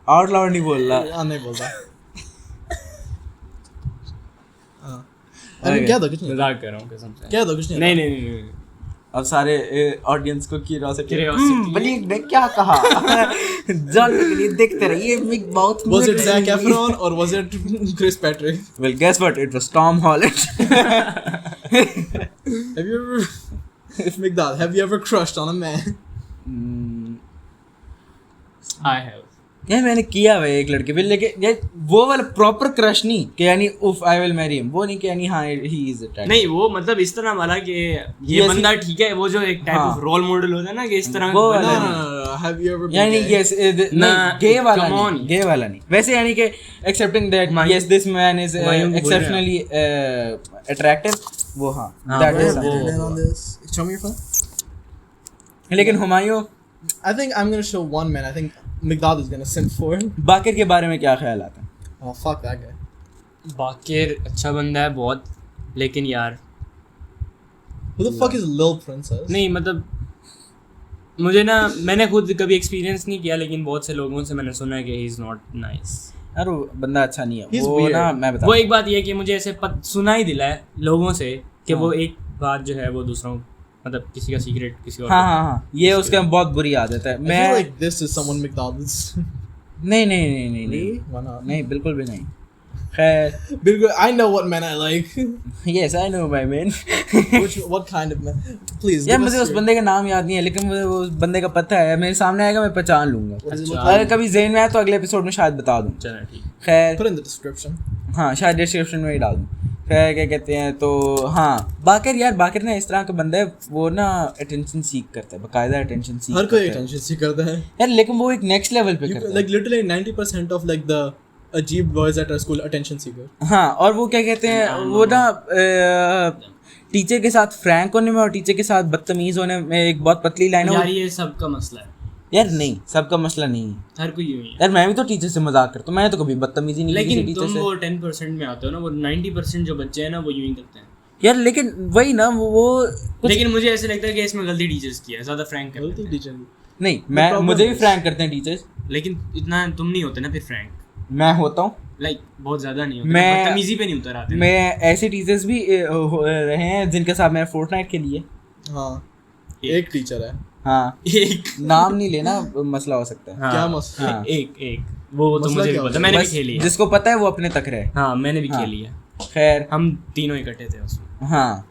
आउट लाउड नहीं बोल रहा. हाँ नहीं बोल रहा. हाँ. अरे क्या दो कुछ नहीं. मजाक कर रहा हूँ कसम से. क्या दो कुछ नहीं. नहीं. अब सारे ऑडियंस को क्यूरियोसिटी. Curiosity. बलीव ने क्या कहा. जानने के लिए देखते रहिए मिक माउथ. Was it Zac Efron or was it Chris Patrick? Well, guess what? It was Tom Holland. Have you ever, McDowell, have you ever crushed on a man? I have. यार मैंने किया हुआ है एक लड़के पे, लेकिन यार वो वाला प्रॉपर क्रश नहीं कि यानी उफ आई विल मैरी हिम, वो नहीं कि यानी हाँ ही इज अट्रैक्टिव. नहीं वो मतलब इस तरह वाला कि ये बंदा ठीक है, वो जो एक टाइप ऑफ रोल मॉडल होता है ना कि इस तरह वो बंदा- वाला No. Have you ever been यानी gay? यस Nah, गे वाला come on. नहीं, गे वाला नहीं. वैसे यानी कि accepting that yes this man is मायूं बोल एक्सेप्शनली अट्रैक्टिव, वो हाँ that Where is is the internet on this? Show me your phone. लेकिन Humayun I think I'm gonna show one man. I think McDowell is gonna send for him. बाकिर के बारे में क्या ख्याल आता है? Oh fuck that guy. बाकिर अच्छा बंदा है बहुत, लेकिन यार Who the fuck is Lil Princess? नहीं मतलब मुझे ना, मैंने खुद कभी एक्सपीरियंस नहीं किया, लेकिन बहुत से लोगों से मैंने सुना है कि ही इज़ नॉट नाइस. यार वो बंदा अच्छा नहीं है. He's वो weird. ना मैं बता वो एक बात ये है कि मुझे ऐसे सुना ही दिला है लोगों से कि वो एक बात जो है वो दूसरों मतलब किसी का सीक्रेट किसी और हाँ ये उसका बहुत बुरी आदत है. I मैं feel like this is someone McDowell is. नहीं Why not? नहीं बिल्कुल भी नहीं. खैर Because I know what men I like. Yes I know my man. What kind of men? Please. यार give मुझे us उस your- बंदे का नाम याद नहीं है, लेकिन मुझे उस बंदे का पता है. मेरे सामने आएगा मैं पहचान लूंगा. What does he अच्छा. look like? अगर कभी ज़हन में आया तो अगले एपिसोड में शायद बता दूं. चलो ठीक. खैर Put it in the description. हाँ शायद डिस्क्रिप्शन में ही डाल दूँ. खैर क्या कहते हैं तो हाँ बाकिर ना इस तरह का बंदा है, वो ना अटेंशन सीख करता है, बाकायदा अटेंशन सीख हर कोई करता है. attention seek करता है. यार लेकिन वो एक नेक्स्ट लेवल पे करता है. Like literally 90% of like the अजीब boys at our school attention seeker. हाँ और वो क्या कहते हैं वो ना टीचर के साथ फ्रैंक होने में और टीचर के साथ बदतमीज होने में एक बहुत पतली लाइन है. यार ये सबका मसला है, यार नहीं सबका मसला नहीं है. हर कोई यूं ही है. यार मैं भी तो टीचर से मजाक करता हूँ, मैंने तो कभी बदतमीजी नहीं की लेकिन टीचर तुम से. वो 10% में आते हो ना, वो 90% जो बच्चे हैं ना वो यूं ही करते हैं. यार लेकिन वही ना वो कुछ लेकिन मुझे ऐसे लगता है कि इसमें गलती टीचर्स की है, ज़्यादा फ्रैंक करते गलती हैं. teacher की. नहीं मैं problem मुझे भी is- फ्रैंक करते हैं टीचर्स. लेकिन इतना तुम नहीं होते ना फिर फ्रैंक, मैं होता हूँ. लाइक बहुत ज़्यादा नहीं होते, मैं- बदतमीजी पे नहीं उतर आते. मैं ऐसे टीचर्स भी रहे हैं जिनके साथ मैं फोर्टनाइट के लिए. हाँ. एक टीचर है. हाँ एक नाम नहीं लेना मसला हो सकता है. हाँ, क्या मसला? हाँ. एक वो तो मसला मुझे भी क्या पता, होता मैंने भी बस खेली है. जिसको पता है वो अपने तक रहे. हाँ मैंने भी हाँ. खेली है. खैर हम तीनों इकट्ठे थे उसमें. हाँ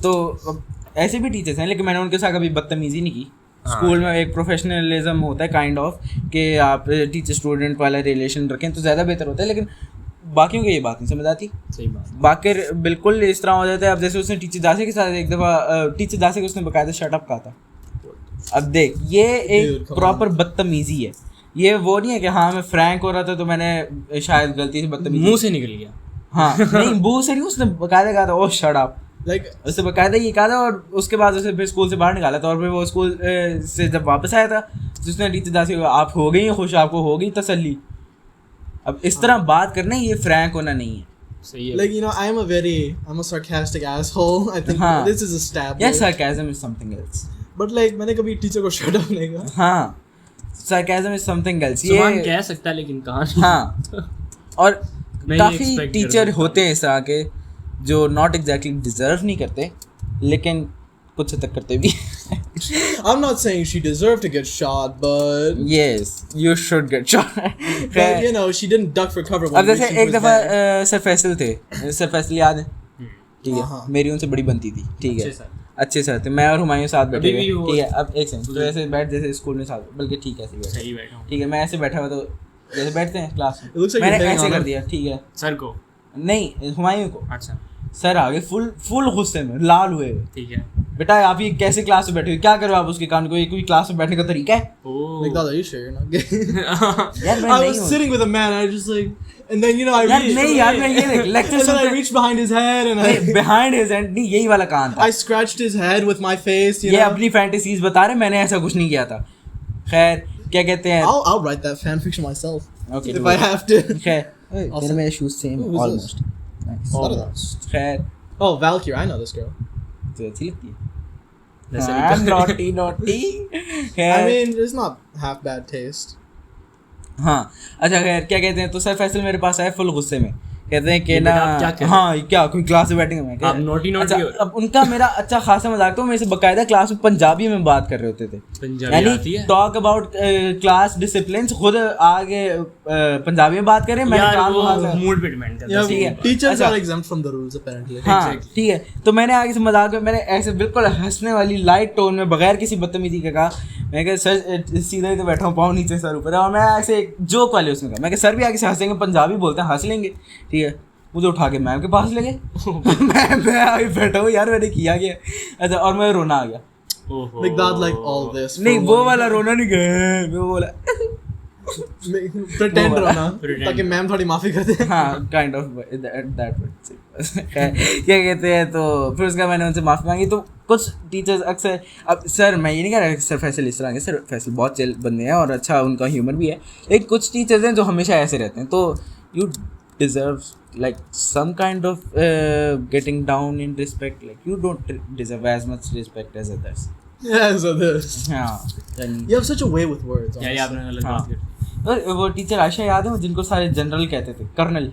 तो ऐसे भी टीचर्स हैं, लेकिन मैंने उनके साथ कभी बदतमीजी नहीं की. हाँ. स्कूल में एक प्रोफेशनलिज्म होता है काइंड ऑफ कि आप टीचर स्टूडेंट वाला रिलेशन रखें तो ज़्यादा बेहतर होता है, लेकिन बाकियों को ये बात नहीं समझ आती. सही बात. बाकिर बिल्कुल इस तरह हो जाता है. अब जैसे उसने टीचर दासे के साथ एक दफ़ा टीचर दासे को उसने बाकायदा शटअप कहा था. अब देख ये एक Dude, come प्रॉपर बदतमीजी है. ये वो नहीं है कि हाँ मैं फ्रैंक हो रहा था तो मैंने शायद गलती से बदतमीजी. मुंह से निकल गया. हाँ नहीं मुंह से नहीं, उसने बाकायदा कहा था ओ शट अप. Like उसने बाकायदा ये कहा था और उसके बाद उसे फिर स्कूल से बाहर निकाला था. और फिर वो स्कूल से जब वापस आया था तो उसने टीचर दासी को आप हो गई खुश, आपको हो गई तसल्ली. अब इस तरह बात करना ये फ्रैंक होना नहीं है. सही है. you know I'm a sarcastic asshole. I think हाँ. this is a stab. Yes, like, sarcasm is something else. but like मैंने कभी टीचर को shut up नहीं कहा. हाँ sarcasm is something else. सुभान ये कह सकता है लेकिन कहाँ नहीं. हाँ और मैं ये काफ़ी expect टीचर कर होते हैं इस तरह के जो नॉट एग्जैक्टली डिजर्व नहीं करते, लेकिन कुछ हद तक करते भी. I'm not saying she deserved to get shot, but Yes, you should get shot. but you know she didn't duck for cover अब when जैसे reaching एक for his दफ़ा bag. सर फैसल थे, सर फैसल याद है? ठीक है, हाँ। मेरी उनसे बड़ी बनती थी, ठीक है, अच्छे सर। अच्छे सर थे, मैं और हुमायूं साथ बैठे अभी भी हुए, वो- ठीक है, अब एक सेकंड, तो ऐसे बैठ जैसे स्कूल में साथ, बल्कि ठीक है ऐसे बैठे, सही बैठा हूँ ठीक है, मैं ऐसे बैठा हुआ तो जैसे बैठते हैं क्लास It looks में, like मैंने you're hitting ऐसे on कर her. दिया, ठीक है, सर को। नहीं हुमायूं को, अच्छा सर आगे फुल गुस्से में लाल हुए, ठीक है। बेटा आप ये कैसे क्लास में बैठे हो, क्या करो आप उसके कान को, ये कोई क्लास में बैठने का तरीका है? ओह Like, are you sure you're not gay? यार मैं I नहीं was हूँ sitting with a man, I just like, and then you know I यार reached, नहीं यार मैं ये देख लेक्चर and then I सुनते reached behind his head and I behind his and नहीं यही वाला कान था, I scratched his head with my face. You ये know, अपनी फैंटेसीज बता रहे, मैंने ऐसा कुछ नहीं किया था। खैर क्या कहते हैं, I'll write that fan fiction myself Okay, if do I it. have to. खैर मेरे में shoes same Who is almost, What are those? खैर Oh, Valkyrie, I know this girl. तो अच्छी लगती है, वैसे भी हाँ, तो- नॉटी नॉटी, I खैर mean, it's not half bad taste. हाँ अच्छा खैर क्या कहते हैं, तो सर फैसल मेरे पास आए फुल गुस्से में, कहते हैं कि ये ना बेटा आप क्या कह रहे हो? हाँ क्या कोई क्लास में बैठेंगे, मैं आप naughty अच्छा, हो। अब उनका मेरा अच्छा खासा मजाक, तो मेरे से बकायदा क्लास में पंजाबी में बात कर रहे होते थे, पंजाबी आती यानी है? टॉक अबाउट क्लास डिसिप्लिन, खुद आगे पंजाबी में बात करें, मैंने यार कान वो वहाँ से- मूड पे डिपेंड करता Yeah, है। ठीक है। teachers अच्छा। are exempt from the rules apparently. हाँ Exactly. ठीक है, तो मैंने आगे से मजाक में मैंने ऐसे बिल्कुल हंसने वाली लाइट टोन में बगैर किसी बदतमीजी के कहा, मैं कहा सर सीधा ही तो बैठा हूँ, पाँव नीचे सर ऊपर है, और मैं ऐसे जोक वाले उसमें कहा, मैं कहा सर भी आगे से हंसेंगे, पंजाबी बोलते हैं, हंस लेंगे, ठीक है, मुझे उठा के मैम के पास ले गए मैं आगे बैठा हूँ यार, मैंने किया क्या, अच्छा, और मैं रोना आ गया, ओहो। Like that, like all this. नहीं for वो one- वाला रोना नहीं गया, वो बोला pretend रोना Pretend. ताकि मैम थोड़ी माफी कर दे. हाँ काइंड ऑफ दैट क्या कहते हैं, तो फिर उसका मैंने उनसे माफ़ी मांगी, तो कुछ टीचर्स अक्सर, अब सर मैं ये नहीं कह रहा सर फैसल इस तरह के, सर फैसल बहुत चिल बंदे हैं और अच्छा उनका ह्यूमर भी है, लेकिन कुछ टीचर्स हैं जो हमेशा ऐसे रहते हैं, तो you deserve like some kind of getting down in respect, like you don't deserve as much respect as others. Yeah, so this. हाँ यानी You have such a way with words. या ये honestly. आपने गलत हाँ। बात की। और वो टीचर आयशा याद है जिनको सारे जनरल कहते थे, कर्नल,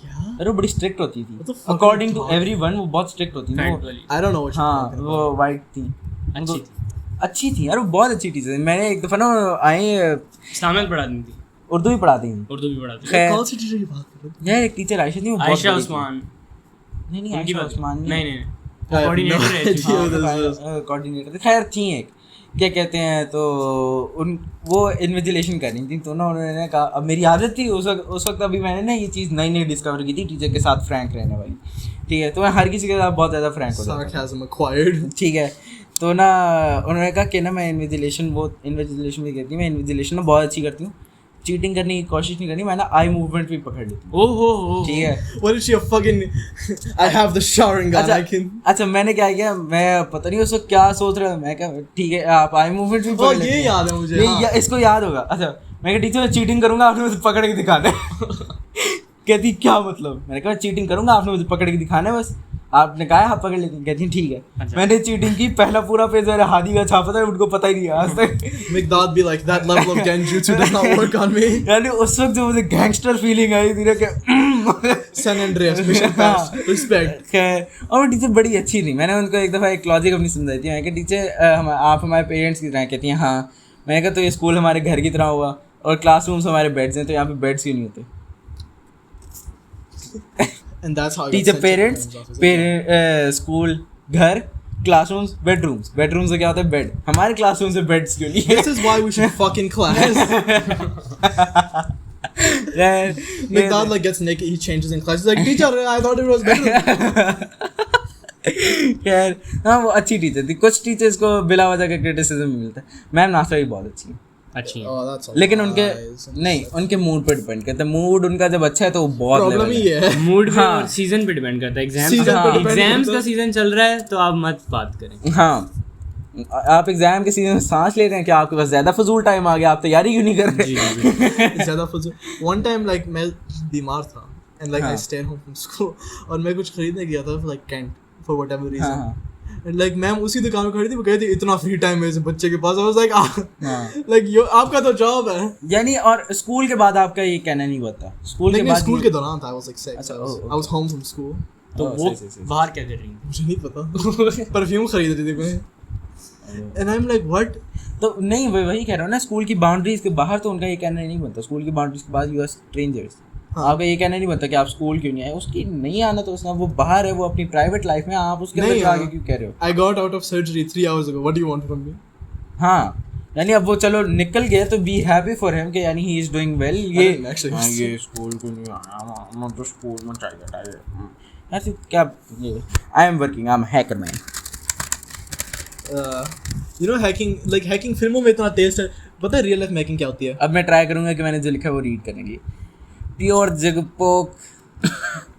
क्या? अरे वो बड़ी स्ट्रिक्ट होती थी What the fuck according are to you everyone, वो बहुत स्ट्रिक्ट होती थी Fact वो, वाली। I don't know what you're हाँ talking वो about. वाइट थी, अच्छी उनको- थी। अच्छी थी यार, वो बहुत अच्छी टीचर थी, मैंने एक दफ़ा ना आए इस्लामिक पढ़ाती थी, उर्दू भी पढ़ाती थी, उर्दू भी पढ़ाती थी। खैर कौन सी टीचर की बात कर रहे हो? यार एक टीचर आयशा थी, वो बहुत आयशा बड़ी थी। उस्मान, नहीं नहीं उनकी आयशा बात उस्मान नहीं नहीं I have no कोऑर्डिनेटर है idea who this is. Coordinator, खैर थी एक, क्या कहते हैं, तो उन वो इन्विजिलेशन कर रही थी, तो ना उन्होंने कहा, अब मेरी आदत थी उस वक्त अभी मैंने ना ये चीज़ नई नई डिस्कवर की थी टीचर के साथ फ्रैंक रहने वाली, ठीक है, तो मैं हर किसी के साथ बहुत ज़्यादा फ्रैंक हो जाता था, Sarcasm acquired. ठीक है, तो ना उन्होंने कहा कि ना मैं इन्विजिलेशन भी कहती हूँ, मैं इन्विजिलेशन ना बहुत अच्छी करती हूँ, चीटिंग करने की कोशिश नहीं करनी, मैं ना आई मूवमेंट भी पकड़ लेती हूँ, ओहो ठीक है। What is she a fucking? I have the showering gun. I can. अच्छा मैंने क्या किया, मैं पता नहीं उस वक्त क्या सोच रहा था, मैं क्या ठीक है आप आई मूवमेंट भी Oh, पकड़ लेते ये हैं। याद है मुझे. ये हाँ. इसको याद होगा, अच्छा मैं कहा टीचर मैं चीटिंग करूंगा, आपने मुझे पकड़ के दिखाना है कहती क्या मतलब, मैंने कहा चीटिंग करूंगा, आपने मुझे पकड़ के दिखाना है बस, आपने कहा आप पकड़ लेते हैं, कहती हैं ठीक है, अच्छा। मैंने चीटिंग की, पहला पूरा पेज मेरा हादी का छापा था, उनको पता ही नहीं है आज तक Mikdad be like, that level of genjutsu does not work on me. यानी उस वक्त जो मुझे गैंगस्टर फीलिंग आई थी ना कि San Andreas, mission pass. Respect. खैर, और वो टीचर बड़ी अच्छी थी, मैंने उनको एक दफ़ा एक लॉजिक अपनी समझाई थी, मैंने कहा टीचर आप हमारे पेरेंट्स की तरह, कहती हैं हाँ, मैंने कहा तो ये स्कूल हमारे घर की तरह हुआ और क्लासरूम्स हमारे बेड्स हैं, तो यहाँ पे बेड्स क्यों नहीं होते, And that's how I got teacher sent to parents the office. School घर क्लासरूम्स बेडरूम्स से क्या होता है बेड, हमारे क्लासरूम से बेड्स क्यों नहीं This is why we should fuck in class. है Mikdad like gets naked, he changes in class. He's like, teacher, I thought it was better. खैर हाँ वो अच्छी टीचर थी, कुछ टीचर्स को बिला वजह का क्रिटिसिज्म मिलता है, मैम नासरा भी बहुत अच्छी है, अच्छी है। Oh, that's a लेकिन उनके lies. नहीं उनके मूड पर डिपेंड करता है, मूड उनका जब अच्छा है तो वो बहुत Problem level ही है। है. मूड पे हाँ। और सीजन पे डिपेंड करता है। Season पे depend एग्जाम्स करता का है। सीजन चल रहा है तो आप मत बात करें। हाँ आप एग्जाम के सीजन में सांस ले रहे हैं, क्या आपके पास ज्यादा फजूल टाइम आ गया, आप तैयारी क्यों नहीं कर रहे? ज़्यादा फजूल. One time like मैं बीमार था and like I हाँ. stayed home from school और मैं कुछ खरीदने गया था like Kent for whatever हाँ reason. हाँ And like मैम उसी दुकान में खड़ी थी, वो कहती इतना फ्री टाइम है इस बच्चे के पास. I was like हाँ। like यो आपका तो जॉब है. यानी और स्कूल के बाद आपका ये कहना नहीं होता, स्कूल के लेकिन बाद स्कूल ये- के दौरान था. I was like 6. अच्छा, I was home from school. तो हाँ, वो सही। बाहर क्या कर रही थी? मुझे नहीं पता. परफ्यूम खरीद रही थी मैं. and I'm like what? तो नहीं वही कह रहा हूँ ना, स्कूल की बाउंड्रीज के बाहर तो उनका ये कहना नहीं बनता, स्कूल की बाउंड्रीज के बाद यू आर स्ट्रेंजर्स। हाँ। आपका ये कहना नहीं बनता कि आप स्कूल क्यों नहीं आए, उसकी नहीं आना तो उसका, वो बाहर है, वो अपनी प्राइवेट लाइफ में, आप उसके अंदर नहीं, आगे क्यों कह रहे हो? I got out of surgery 3 hours ago. What do you want from me? हाँ, यानी अब वो चलो निकल गया तो बी हैप्पी फॉर हिम कि यानी ही इज डूइंग वेल। ये didn't actually हाँ, see. ये स्कूल क्यों नहीं आया, मैं तो स्कूल में चाहिए यार तो क्या, ये I am working, I am hacker man. You know hacking फिल्मों में इतना तेज है, पता है रियल लाइफ हैकिंग क्या होती है? अब मैं ट्राई करूंगा कि मैंने जो लिखा है वो रीड करने की। प्योर जगपोक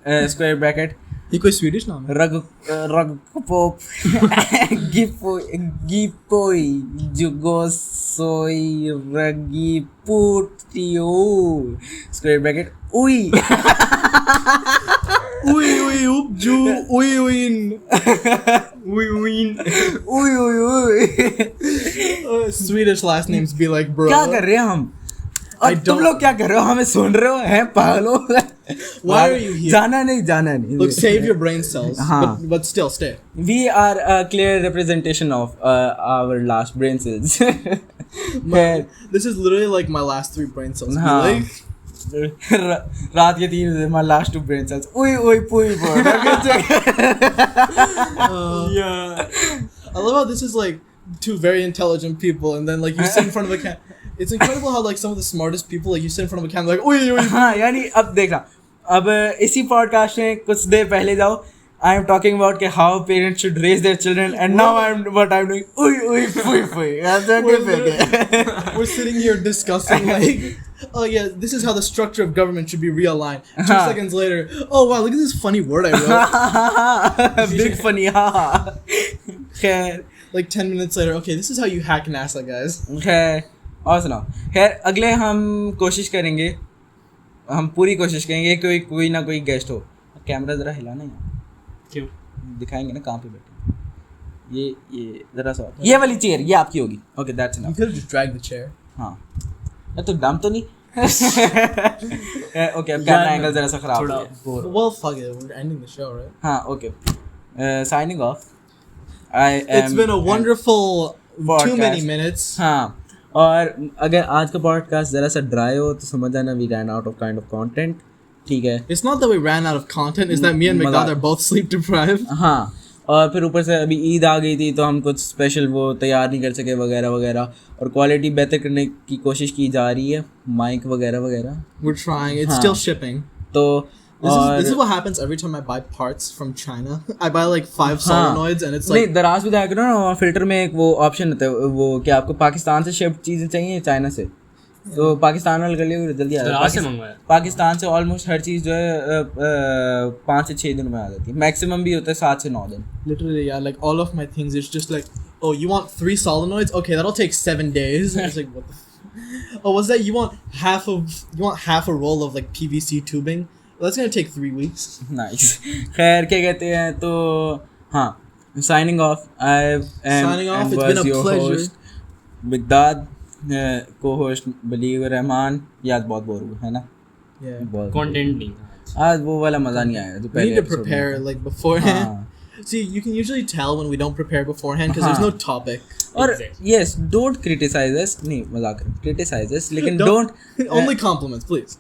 स्क्वायर ब्रैकेट ये कोई स्वीडिश नाम है? रगपोप गिपोई जुगोसोई रगिपुटियो स्क्वायर ब्रैकेट उई Uy upju uin. Swedish last names be like bro. क्या कर रहे हैं हम? I और तुम don't- लोग क्या कर रहे हो? हमें सुन रहे हो? हैं पागलों? Why are you here? जाना नहीं। Look, save your brain cells. हाँ. But still stay. We are a clear representation of our last brain cells. This is literally like my last 3 brain cells. Be हाँ. like, रात के 3 बजे my last 2 brain cells. उई पुई बोल। Yeah. I love how this is like 2 very intelligent people, and then like you sit in front of a camera. It's incredible how like some of the smartest people, like you sit in front of a camera, like uy. हाँ, यानी अब देखना, अब इसी podcast में कुछ देर पहले जाओ, I am talking about कि how parents should raise their children, and now what I'm doing, उई पुई। We're sitting here discussing like, oh yeah, this is how the structure of government should be realigned. 2 seconds later, oh wow, look at this funny word I wrote. Big funny, हाँ। खैर Like 10 minutes later, okay, this is how you hack NASA, guys. खैर और सुनाओ। खैर अगले हम कोशिश करेंगे, हम पूरी कोशिश करेंगे कोई ना कोई गेस्ट हो। कैमरा ज़रा हिलाना यार, क्यों? दिखाएंगे ना कहाँ पे बैठे। ये ज़रा सा, ये वाली चेयर ये आपकी होगी। Okay that's You enough. could have just dragged the chair. हाँ यार तो दम तो नहीं। ओके अब कैमरा एंगल ज़रा सा ख़राब हो थोड़ा- गया। Well, fuck it, we're ending the show, right? हाँ okay signing off. It's been a wonderful too podcast. many minutes. हाँ, और अगर आज का पॉडकास्ट ज़रा सा ड्राई हो तो समझ आना we ran out of kind of content. ठीक है, It's not that we ran out of content, it's that me and Megdad Malak. are both sleep deprived. हाँ, और फिर ऊपर से अभी ईद आ गई थी तो हम कुछ स्पेशल वो तैयार नहीं कर सके वगैरह, और क्वालिटी बेहतर करने की कोशिश की जा रही है, माइक वगैरह। We're trying, it's Huh. still shipping. तो This is what happens every time I buy parts from China. I buy like 5 solenoids and it's नहीं like दराज भी देखा करो ना, फिल्टर में एक वो ऑप्शन होता है वो कि आपको पाकिस्तान से शिफ्ट चीज़ें चाहिए चाइना से, तो पाकिस्तान वाले कर लिए जल्दी आ दराज से जाती है। मंगवाया? पाकिस्तान से ऑलमोस्ट हर चीज़ जो है 5 से 6 दिन में आ जाती है, मैक्सिमम भी होता है 7 से 9 दिन। literally, yeah, like all of my things, it's just like, oh, you want 3 solenoids? Okay, that'll take 7 days. It's like, what the oh, what's that? You want half a roll of like PVC tubing? Well, that's gonna take 3 weeks. Nice. खैर क्या कहते हैं, तो हाँ, signing off. Signing off, it's been a pleasure. मिगदाद, को host बलीग Rahman. याद बहुत bore हुआ है ना, Yeah. बहुत कंटेंट नहीं। आज वो वाला मज़ा नहीं आया जो We पहले need to episode में prepare था। like beforehand. हाँ। See, you can usually tell when we don't prepare beforehand because there's no topic. और Exactly. Yes don't criticize us, नहीं मजाक कर, क्रिटिसाइज अस लेकिन don't Only compliments, please.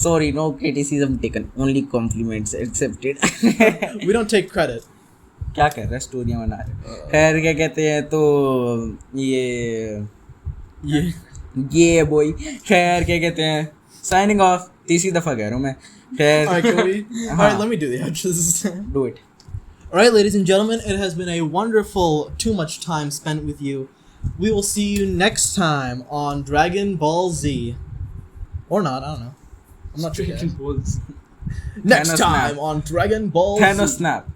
Sorry no criticism taken, only compliments accepted. We don't take credit. क्या कर रहा है, स्टोरियाँ बना रहे। खैर क्या कहते हैं, तो ये बॉय, खैर क्या कहते हैं, साइनिंग ऑफ। तीसरी दफ़ा कह रहा हूँ मैं। खैर All right, can we? All right, let me do the outro this time. Do it. All right, ladies and gentlemen, it has been a wonderful too much time spent with you. We will see you next time on Dragon Ball Z. Or not, I don't know. I'm not sure. yet. Balls. Next Thanos time snap. on Dragon Ball Thanos Z. snap।